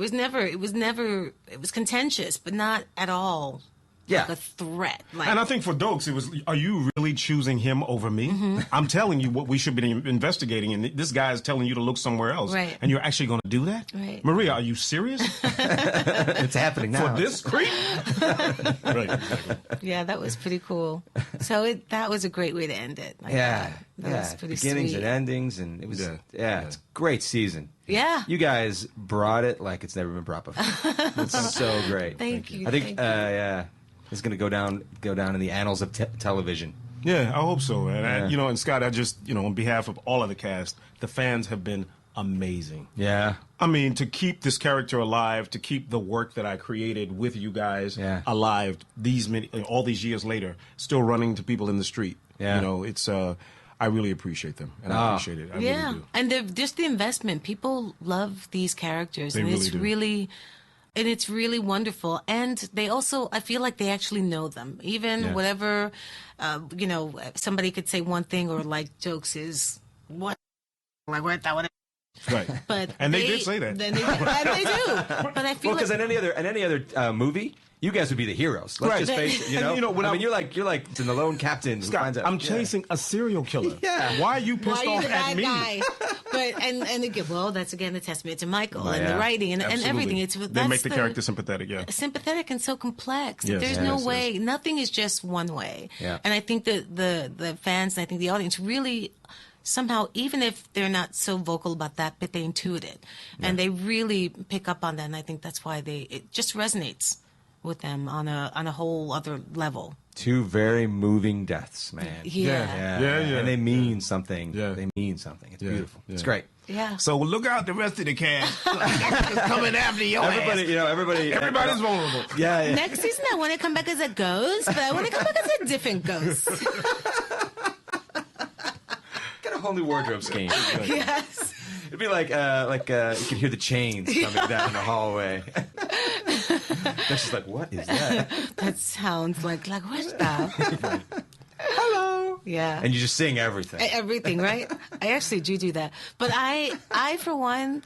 was contentious, but not at all Yeah. like a threat. Like, And I think for Dokes, it was, are you really choosing him over me? Mm-hmm. I'm telling you what we should be investigating, and this guy is telling you to look somewhere else. Right. And you're actually going to do that? Right. Maria, are you serious? It's happening now. For this creep? Right. Exactly. yeah, that was pretty cool. So that was a great way to end it. I Yeah. thought. That was pretty Beginnings sweet. and endings, and it was Yeah. it's a great season. Yeah. You guys brought it like it's never been brought before. It's so great. Thank you. I think thank you. yeah, it's going to go down in the annals of television. Yeah, I hope so. And, Yeah. and Scott, I just, on behalf of all of the cast, the fans have been amazing. Yeah. I mean, to keep this character alive, to keep the work that I created with you guys Yeah. alive, all these years later, still running to people in the street. Yeah. It's I really appreciate them, and I appreciate it. I yeah, really do. and just the investment. People love these characters, They and really do. it's really wonderful. And they also, I feel like they actually know them. Even Yeah. whatever, somebody could say one thing, or like Jokes is what, like what that would. Right. But And they did say that. Then they do. But I feel Well, because like in any other movie, you guys would be the heroes. Let's Right. just face it. And, when I mean, you're like the lone captain who Scott, finds out. I'm Yeah. chasing a serial killer. Yeah. Why are you why pissed are you off the at bad me? guy? But and again, well, that's again the testament to Michael Oh, and yeah. the writing and Absolutely. everything. They That's make the character sympathetic, yeah. sympathetic and so complex. Yes. There's Yes, no yes. way. Nothing is just one way. Yeah. And I think that the fans and I think the audience really somehow, even if they're not so vocal about that, but they intuit it, and they really pick up on that. And I think that's why it just resonates with them on a whole other level. Two very moving deaths, man. Yeah. Yeah. And they mean something. Yeah. They mean something. It's Yeah. beautiful. Yeah. It's great. Yeah. So look out the rest of the cast. It's coming after your Everybody, ass. Everybody's vulnerable. Yeah. Next season, I want to come back as a ghost, but I want to come back as a different ghost. Get a whole new wardrobe scheme. Yes. It'd be like you could hear the chains coming down the hallway. That's just like, what is that? That sounds like what's that? Hello. Yeah. And you just sing everything. Everything, right? I actually do that. But I for one,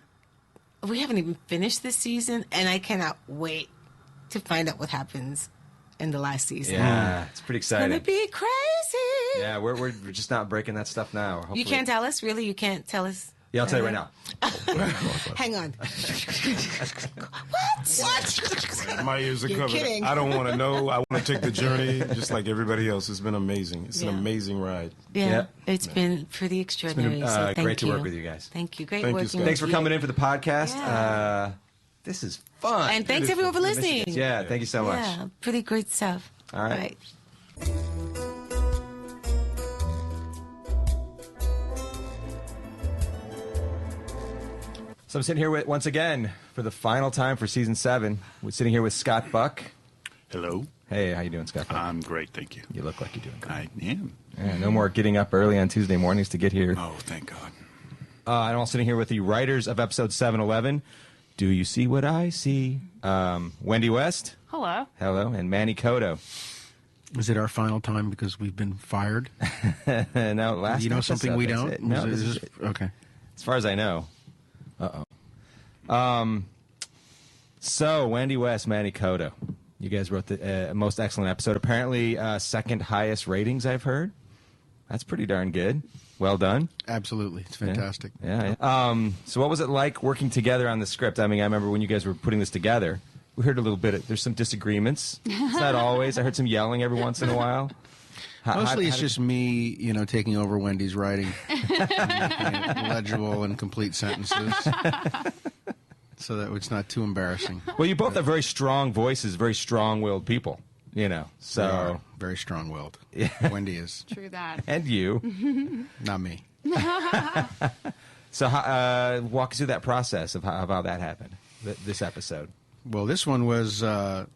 we haven't even finished this season, and I cannot wait to find out what happens in the last season. Yeah, it's pretty It's gonna exciting. be crazy. Yeah, we're just not breaking that stuff now. Hopefully. You can't tell us, really? You can't tell us? Yeah, I'll tell you right now. Hang on. What? My ears are You're covered. kidding. I don't want to know. I want to take the journey just like everybody else. It's been amazing. It's Yeah. an amazing ride. Yeah, Yeah. it's been pretty extraordinary. so thank great to you. work with you guys. Thank you. Great Thank you, working Scott. with Thanks for you. coming in for the podcast. Yeah. This is fun. And thanks everyone for listening. Yeah, thank you so much. Yeah, pretty great stuff. All right. So I'm sitting here once again for the final time for season 7. We're sitting here with Scott Buck. Hello. Hey, how you doing, Scott Buck? I'm great, thank you. You look like you're doing great. I am. Yeah, no more getting up early on Tuesday mornings to get here. Oh, thank God. I'm also sitting here with the writers of episode 711. Do you see what I see? Wendy West. Hello. Hello. And Manny Cotto. Is it our final time because we've been fired? No, last You know something episode, we that's don't? it. No, Is this this- is it. okay. As far as I know. So, Wendy West, Manny Cotto. You guys wrote the most excellent episode. Apparently, second highest ratings I've heard. That's pretty darn good. Well done. Absolutely. It's fantastic. Yeah. So what was it like working together on the script? I mean, I remember when you guys were putting this together, we heard a little bit. There's some disagreements. It's not always. I heard some yelling every once in a while. Mostly it's just me, taking over Wendy's writing. Legible and complete sentences. So that it's not too embarrassing. Well, you both have very strong voices, very strong-willed people, So They are very strong-willed. Wendy is. True that. And you. Not me. So walk us through that process of how that happened, this episode. Well, this one was... and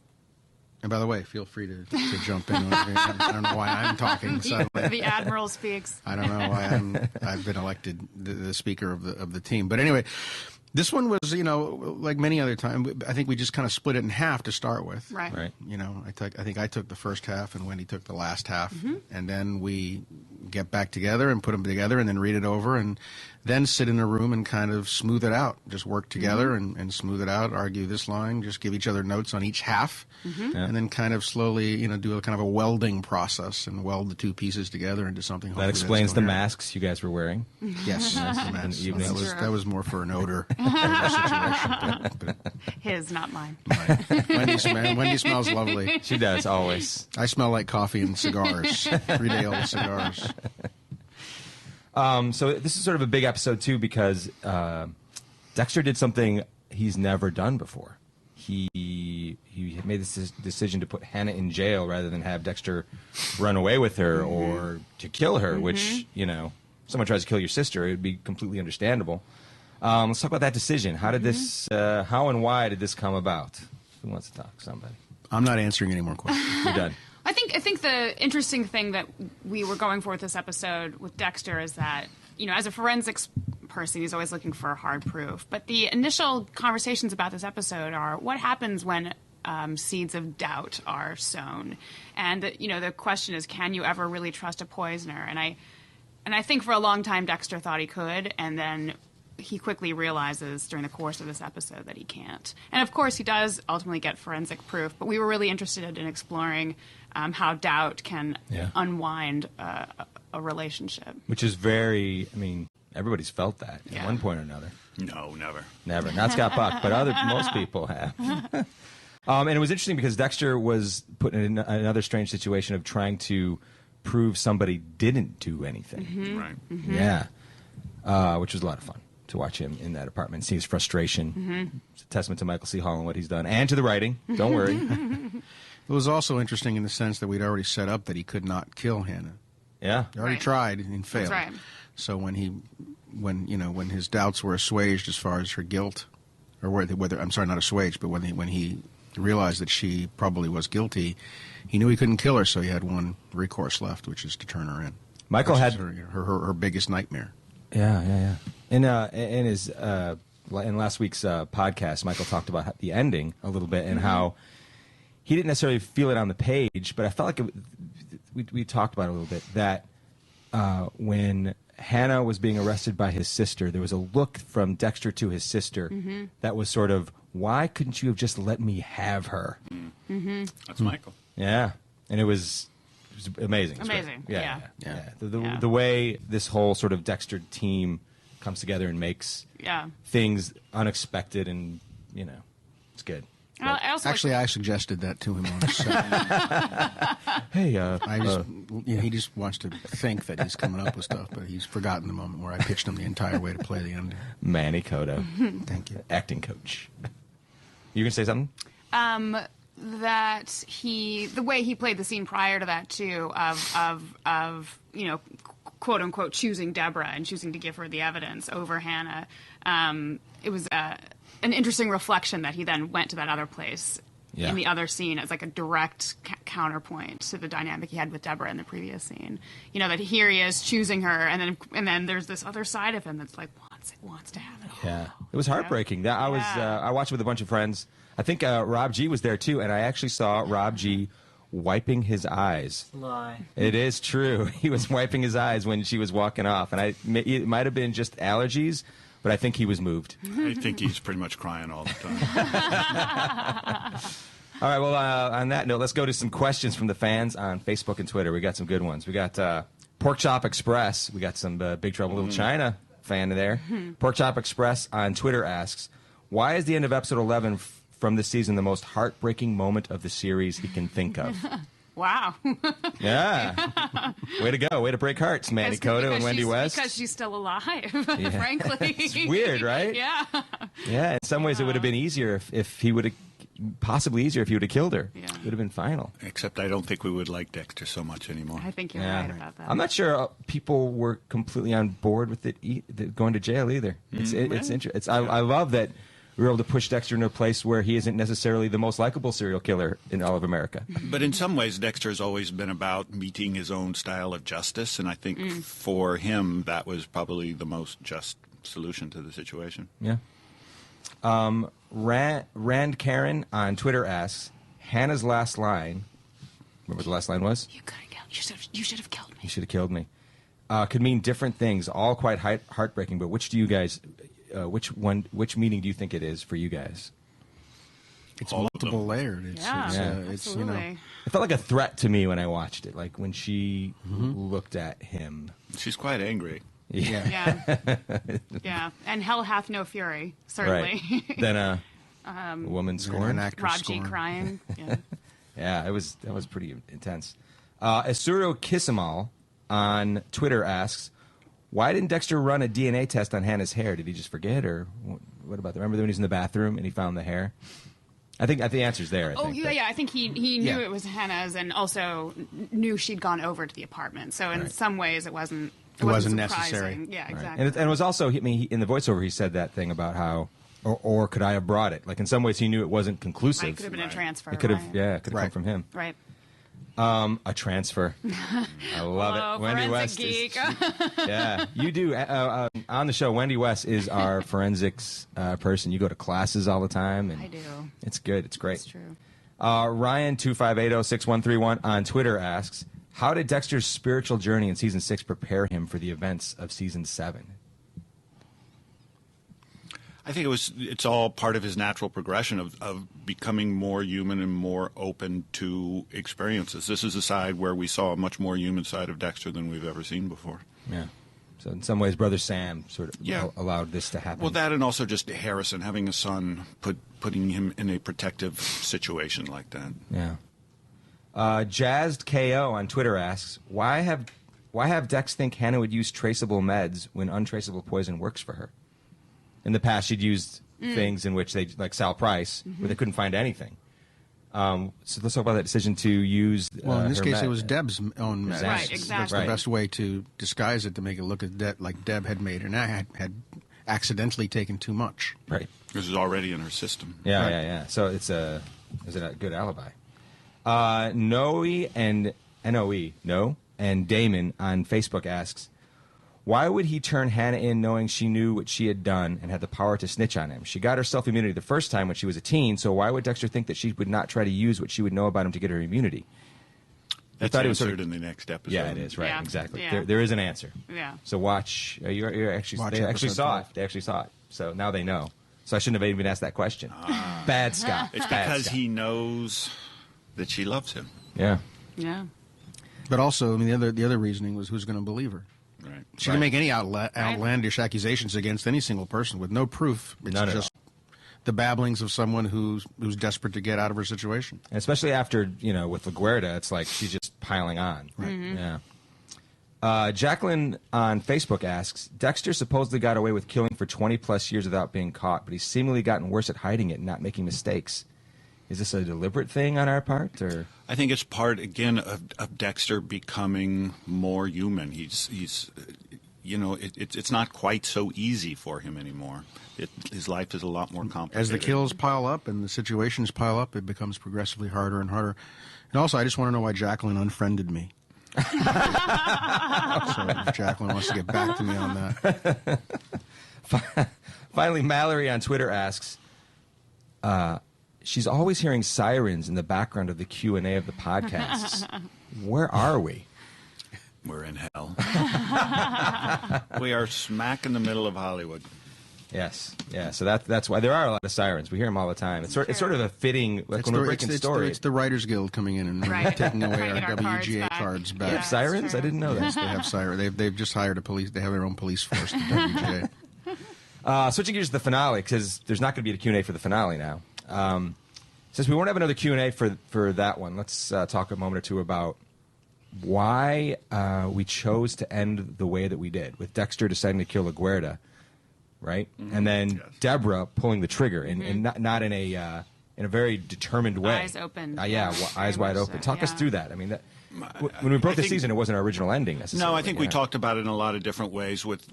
by the way, feel free to jump in. I don't know why I'm talking suddenly. The Admiral speaks. I don't know why I've been elected the speaker of the team. But anyway, this one was, like many other times, I think we just kind of split it in half to start with. Right. Right. I think I took the first half and Wendy took the last half. And then we get back together and put them together and then read it over and then sit in a room and kind of smooth it out. Just work together and smooth it out, argue this line, just give each other notes on each half. And then kind of slowly, do a kind of a welding process and weld the two pieces together into something. That explains the masks you guys were wearing. Yes, the masks. In the evenings. That was more for an odor situation. But His, not mine. Wendy smells lovely. She does, always. I smell like coffee and cigars. 3-day-old cigars. So this is sort of a big episode, too, because Dexter did something he's never done before. He made this decision to put Hannah in jail rather than have Dexter run away with her or to kill her, which, someone tries to kill your sister, it would be completely understandable. Let's talk about that decision. How did this, how and why did this come about? Who wants to talk? Somebody. I'm not answering any more questions. You're done. I think the interesting thing that we were going for with this episode with Dexter is that, as a forensics person, he's always looking for hard proof. But the initial conversations about this episode are what happens when seeds of doubt are sown. And, the question is, can you ever really trust a poisoner? And I think for a long time Dexter thought he could, and then he quickly realizes during the course of this episode that he can't. And of course he does ultimately get forensic proof, but we were really interested in exploring how doubt can unwind a relationship. Which is everybody's felt that at one point or another. No, never. Never. Not Scott Buck, but most people have. And it was interesting because Dexter was put in another strange situation of trying to prove somebody didn't do anything. Right. Yeah. Which was a lot of fun to watch him in that apartment, see his frustration. It's a testament to Michael C. Hall and what he's done, and to the writing. Don't worry. It was also interesting in the sense that we'd already set up that he could not kill Hannah. Yeah. He already Right. tried and failed. That's right. So when his doubts were assuaged as far as her guilt, or whether I'm sorry, not assuaged, but when he realized that she probably was guilty, he knew he couldn't kill her, so he had one recourse left, which is to turn her in. Michael Which had is her biggest nightmare. Yeah. In last week's podcast, Michael talked about the ending a little bit and how he didn't necessarily feel it on the page, but I felt like we talked about it a little bit that when Hannah was being arrested by his sister, there was a look from Dexter to his sister that was sort of, why couldn't you have just let me have her? That's Michael. Yeah, and it was amazing. It was great. Amazing. Yeah. Yeah. The way this whole sort of Dexter team comes together and makes things unexpected, and it's good. I also Actually, I suggested that to him on the set. Hey, he just wants to think that he's coming up with stuff, but he's forgotten the moment where I pitched him the entire way to play the ending. Manny Cotto, Thank you. acting coach. You gonna say something? that the way he played the scene prior to that too, of quote unquote choosing Deborah and choosing to give her the evidence over Hannah. It was an interesting reflection that he then went to that other place in the other scene as like a direct counterpoint to the dynamic he had with Deborah in the previous scene. You know, that here he is choosing her, and then there's this other side of him that's like wants to have it all. Yeah, it was heartbreaking. That I watched it with a bunch of friends. I think Rob G was there too, and I actually saw Rob G wiping his eyes. Lie. It is true. He was wiping his eyes when she was walking off, and it might have been just allergies, but I think he was moved. I think he's pretty much crying all the time. All right, well, on that note, let's go to some questions from the fans on Facebook and Twitter. We got some good ones. We got Pork Chop Express. We got some Big Trouble in Little China fan there. Pork Chop Express on Twitter asks, why is the end of episode 11 from this season the most heartbreaking moment of the series he can think of? Wow. Yeah. Way to go. Way to break hearts, Manny Cotto and Wendy West. Because she's still alive, frankly. It's weird, right? Yeah. Yeah, in some ways it would have been easier if he would have, possibly easier if he would have killed her. Yeah. It would have been final. Except I don't think we would like Dexter so much anymore. I think you're right about that. I'm not sure people were completely on board with it going to jail either. It's interesting. I love that we were able to push Dexter into a place where he isn't necessarily the most likable serial killer in all of America. But in some ways, Dexter's always been about meeting his own style of justice, and I think for him, that was probably the most just solution to the situation. Yeah. Rand Karen on Twitter asks, Hannah's last line, remember what the last line was? You could have killed. You should have killed me. You should have killed me. Could mean different things, all quite heartbreaking, but which do you guys... which meaning do you think it is for you guys? It's multiple layered. It's absolutely. You know, it felt like a threat to me when I watched it, like when she looked at him. She's quite angry. Yeah. Yeah. And hell hath no fury, certainly. Right. Then a woman scorned. An actor Raji scorned. crying. Yeah. Yeah, that was pretty intense. Asuro Kissimal on Twitter asks, why didn't Dexter run a DNA test on Hannah's hair? Did he just forget, or what about that? Remember when he was in the bathroom and he found the hair? I think the answer's there. I think he knew it was Hannah's, and also knew she'd gone over to the apartment. So in some ways, it wasn't wasn't surprising. necessary. Yeah, Right. exactly. And it was also, in the voiceover, he said that thing about how, or could I have brought it? Like in some ways, he knew it wasn't conclusive. Right, it could have been a transfer. It could have, right. it could have come from him. Right. A transfer. I love it. Wendy West. Geek. Yeah, you do. On the show, Wendy West is our forensics person. You go to classes all the time. And I do. It's good. It's great. It's true. Ryan25806131 on Twitter asks, how did Dexter's spiritual journey in season 6 prepare him for the events of season 7? I think it's all part of his natural progression of becoming more human and more open to experiences. This is a side where we saw a much more human side of Dexter than we've ever seen before. Yeah. So in some ways, Brother Sam sort of allowed this to happen. Well, that and also just Harrison having a son, putting him in a protective situation like that. Yeah. Jazzed KO on Twitter asks, why have Dex think Hannah would use traceable meds when untraceable poison works for her? In the past, she'd used things in which they, like Sal Price, where they couldn't find anything. So let's talk about that decision to use. Well, in this her case, med. it was Deb's own meds. Right, exactly. That's the best way to disguise it, to make it look like Deb had made it and had accidentally taken too much. Right. This is already in her system. Yeah, Right. yeah. So it's a good alibi. Noe and Damon on Facebook asks, why would he turn Hannah in knowing she knew what she had done and had the power to snitch on him? She got herself immunity the first time when she was a teen, so why would Dexter think that she would not try to use what she would know about him to get her immunity? That's thought it was answered in the next episode. Yeah, it is, right, Yeah. exactly. Yeah. There is an answer. Yeah. So watch, they actually episode saw 12. it. They actually saw it. So now they know. So I shouldn't have even asked that question. Bad Scott. It's Bad because Scott. he knows that she loves him. Yeah. Yeah. But also, I mean, the other reasoning was who's going to believe her. Right. She can make any outlandish accusations against any single person with no proof. It's None at just the babblings of someone who's desperate to get out of her situation. And especially after, with LaGuardia, it's like she's just piling on. Right. Yeah. Jacqueline on Facebook asks, Dexter supposedly got away with killing for 20-plus years without being caught, but he's seemingly gotten worse at hiding it and not making mistakes. Is this a deliberate thing on our part, or? I think it's part, again, of Dexter becoming more human. He's it's not quite so easy for him anymore. His life is a lot more complicated. As the kills pile up and the situations pile up, it becomes progressively harder and harder. And also, I just want to know why Jacqueline unfriended me. So if Jacqueline wants to get back to me on that. Finally, Mallory on Twitter asks, she's always hearing sirens in the background of the Q&A of the podcasts. Where are we? We're in hell. We are smack in the middle of Hollywood. Yes, yeah. So that's why there are a lot of sirens. We hear them all the time. It's sort of a fitting, like when we're breaking story. It's the Writers Guild coming in and taking away our WGA cards back. They have sirens? I didn't know that. Yes, they have sirens. They've just hired a police. They have their own police force. The WGA. Switching gears to the finale, because there's not going to be a Q&A for the finale now. Since we won't have another Q&A for that one, let's talk a moment or two about why we chose to end the way that we did, with Dexter deciding to kill LaGuerta, right? Mm-hmm. And then Deborah pulling the trigger, and not in a very determined way. Eyes open. Eyes wide open. Talk us through that. I mean, when we broke the season, it wasn't our original ending necessarily. No, I think we talked about it in a lot of different ways. With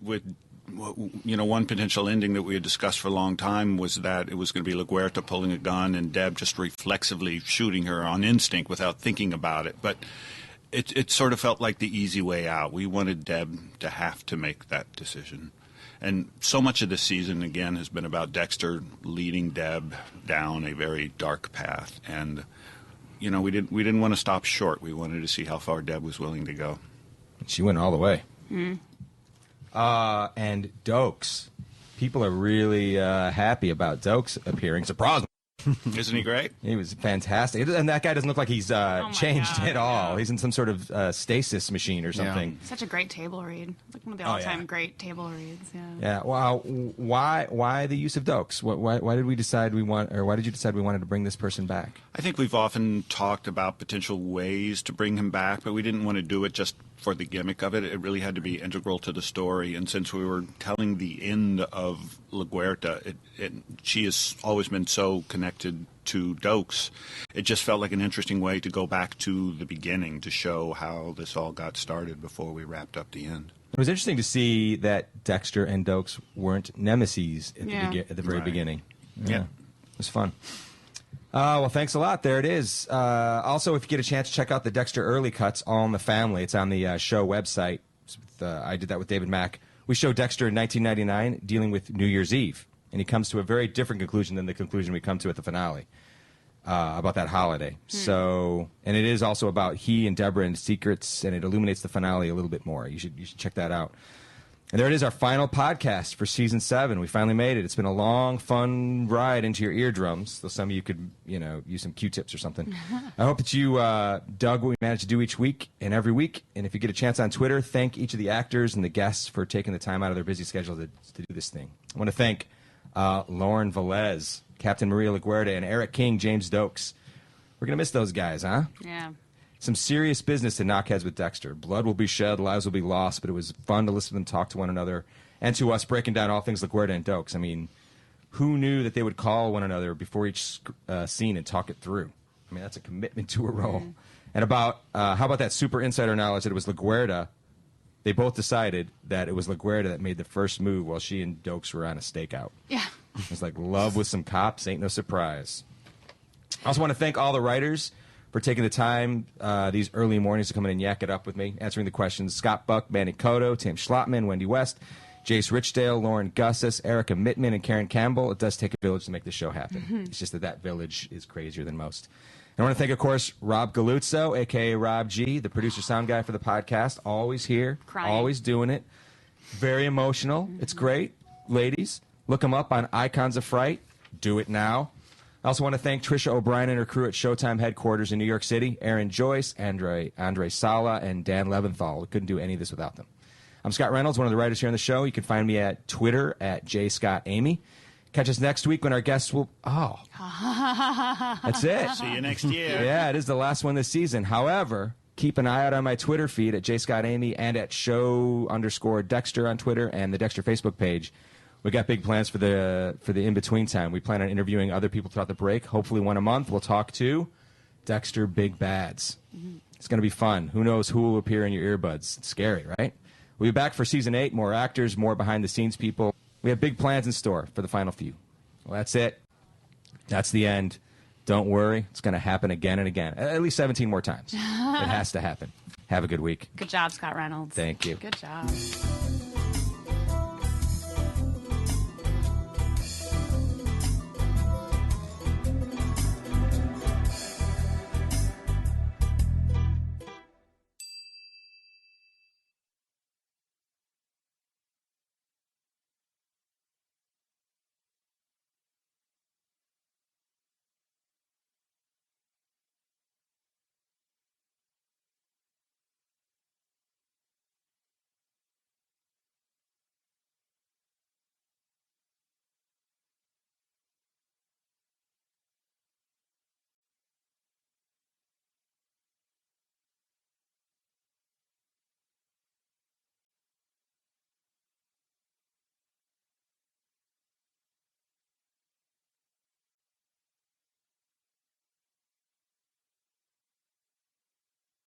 one potential ending that we had discussed for a long time was that it was going to be LaGuerta pulling a gun and Deb just reflexively shooting her on instinct without thinking about it. But it sort of felt like the easy way out. We wanted Deb to have to make that decision. And so much of this season, again, has been about Dexter leading Deb down a very dark path. And, we didn't want to stop short. We wanted to see how far Deb was willing to go. She went all the way. Mm. And Dokes. People are really happy about Dokes appearing. Surprisingly. Isn't he great? He was fantastic. And that guy doesn't look like he's changed at all. Yeah. He's in some sort of stasis machine or something. Yeah. Such a great table read. It's like one of the all-time great table reads. Yeah. Yeah. Well, why the use of Dokes? Why did we decide why did you decide we wanted to bring this person back? I think we've often talked about potential ways to bring him back, but we didn't want to do it just for the gimmick of it. It really had to be integral to the story. And since we were telling the end of LaGuerta, she has always been so connected to Dokes. It just felt like an interesting way to go back to the beginning to show how this all got started before we wrapped up the end. It was interesting to see that Dexter and Dokes weren't nemesis at the very beginning. Yeah. It was fun. Well, thanks a lot. There it is. Also, if you get a chance, check out the Dexter Early Cuts, All in the Family. It's on the show website. I did that with David Mack. We show Dexter in 1999 dealing with New Year's Eve, and he comes to a very different conclusion than the conclusion we come to at the finale about that holiday. So, and it is also about he and Deborah and secrets, and it illuminates the finale a little bit more. You should check that out. And there it is, our final podcast for Season 7. We finally made it. It's been a long, fun ride into your eardrums, though some of you could, use some Q-tips or something. I hope that you dug what we managed to do each week and every week. And if you get a chance on Twitter, thank each of the actors and the guests for taking the time out of their busy schedule to do this thing. I want to thank Lauren Velez, Captain Maria LaGuerta, and Erik King, James Dokes. We're going to miss those guys, huh? Yeah. Some serious business to knock heads with Dexter. Blood will be shed, lives will be lost, but it was fun to listen to them talk to one another and to us breaking down all things LaGuerta and Dokes. I mean, who knew that they would call one another before each scene and talk it through? I mean, that's a commitment to a role. Mm-hmm. And how about that super insider knowledge that it was LaGuerta? They both decided that it was LaGuerta that made the first move while she and Dokes were on a stakeout. Yeah. It's like love with some cops, ain't no surprise. I also want to thank all the writers for taking the time these early mornings to come in and yak it up with me, answering the questions. Scott Buck, Manny Cotto, Tim Schlotman, Wendy West, Jace Richdale, Lauren Gussis, Erica Mittman, and Karen Campbell. It does take a village to make this show happen. Mm-hmm. It's just that village is crazier than most. And I want to thank, of course, Rob Galuzzo, a.k.a. Rob G., the producer sound guy for the podcast. Always here. Crying. Always doing it. Very emotional. Mm-hmm. It's great. Ladies, look him up on Icons of Fright. Do it now. I also want to thank Trisha O'Brien and her crew at Showtime headquarters in New York City, Aaron Joyce, Andre Sala, and Dan Leventhal. We couldn't do any of this without them. I'm Scott Reynolds, one of the writers here on the show. You can find me at Twitter at JScottAmy. Catch us next week when our guests will... Oh. That's it. See you next year. Yeah, it is the last one this season. However, keep an eye out on my Twitter feed at JScottAmy and at show_Dexter on Twitter and the Dexter Facebook page. We got big plans for the in-between time. We plan on interviewing other people throughout the break, hopefully one a month. We'll talk to Dexter Big Bads. It's going to be fun. Who knows who will appear in your earbuds? It's scary, right? We'll be back for Season 8, more actors, more behind-the-scenes people. We have big plans in store for the final few. Well, that's it. That's the end. Don't worry. It's going to happen again and again. At least 17 more times. It has to happen. Have a good week. Good job, Scott Reynolds. Thank you. Good job.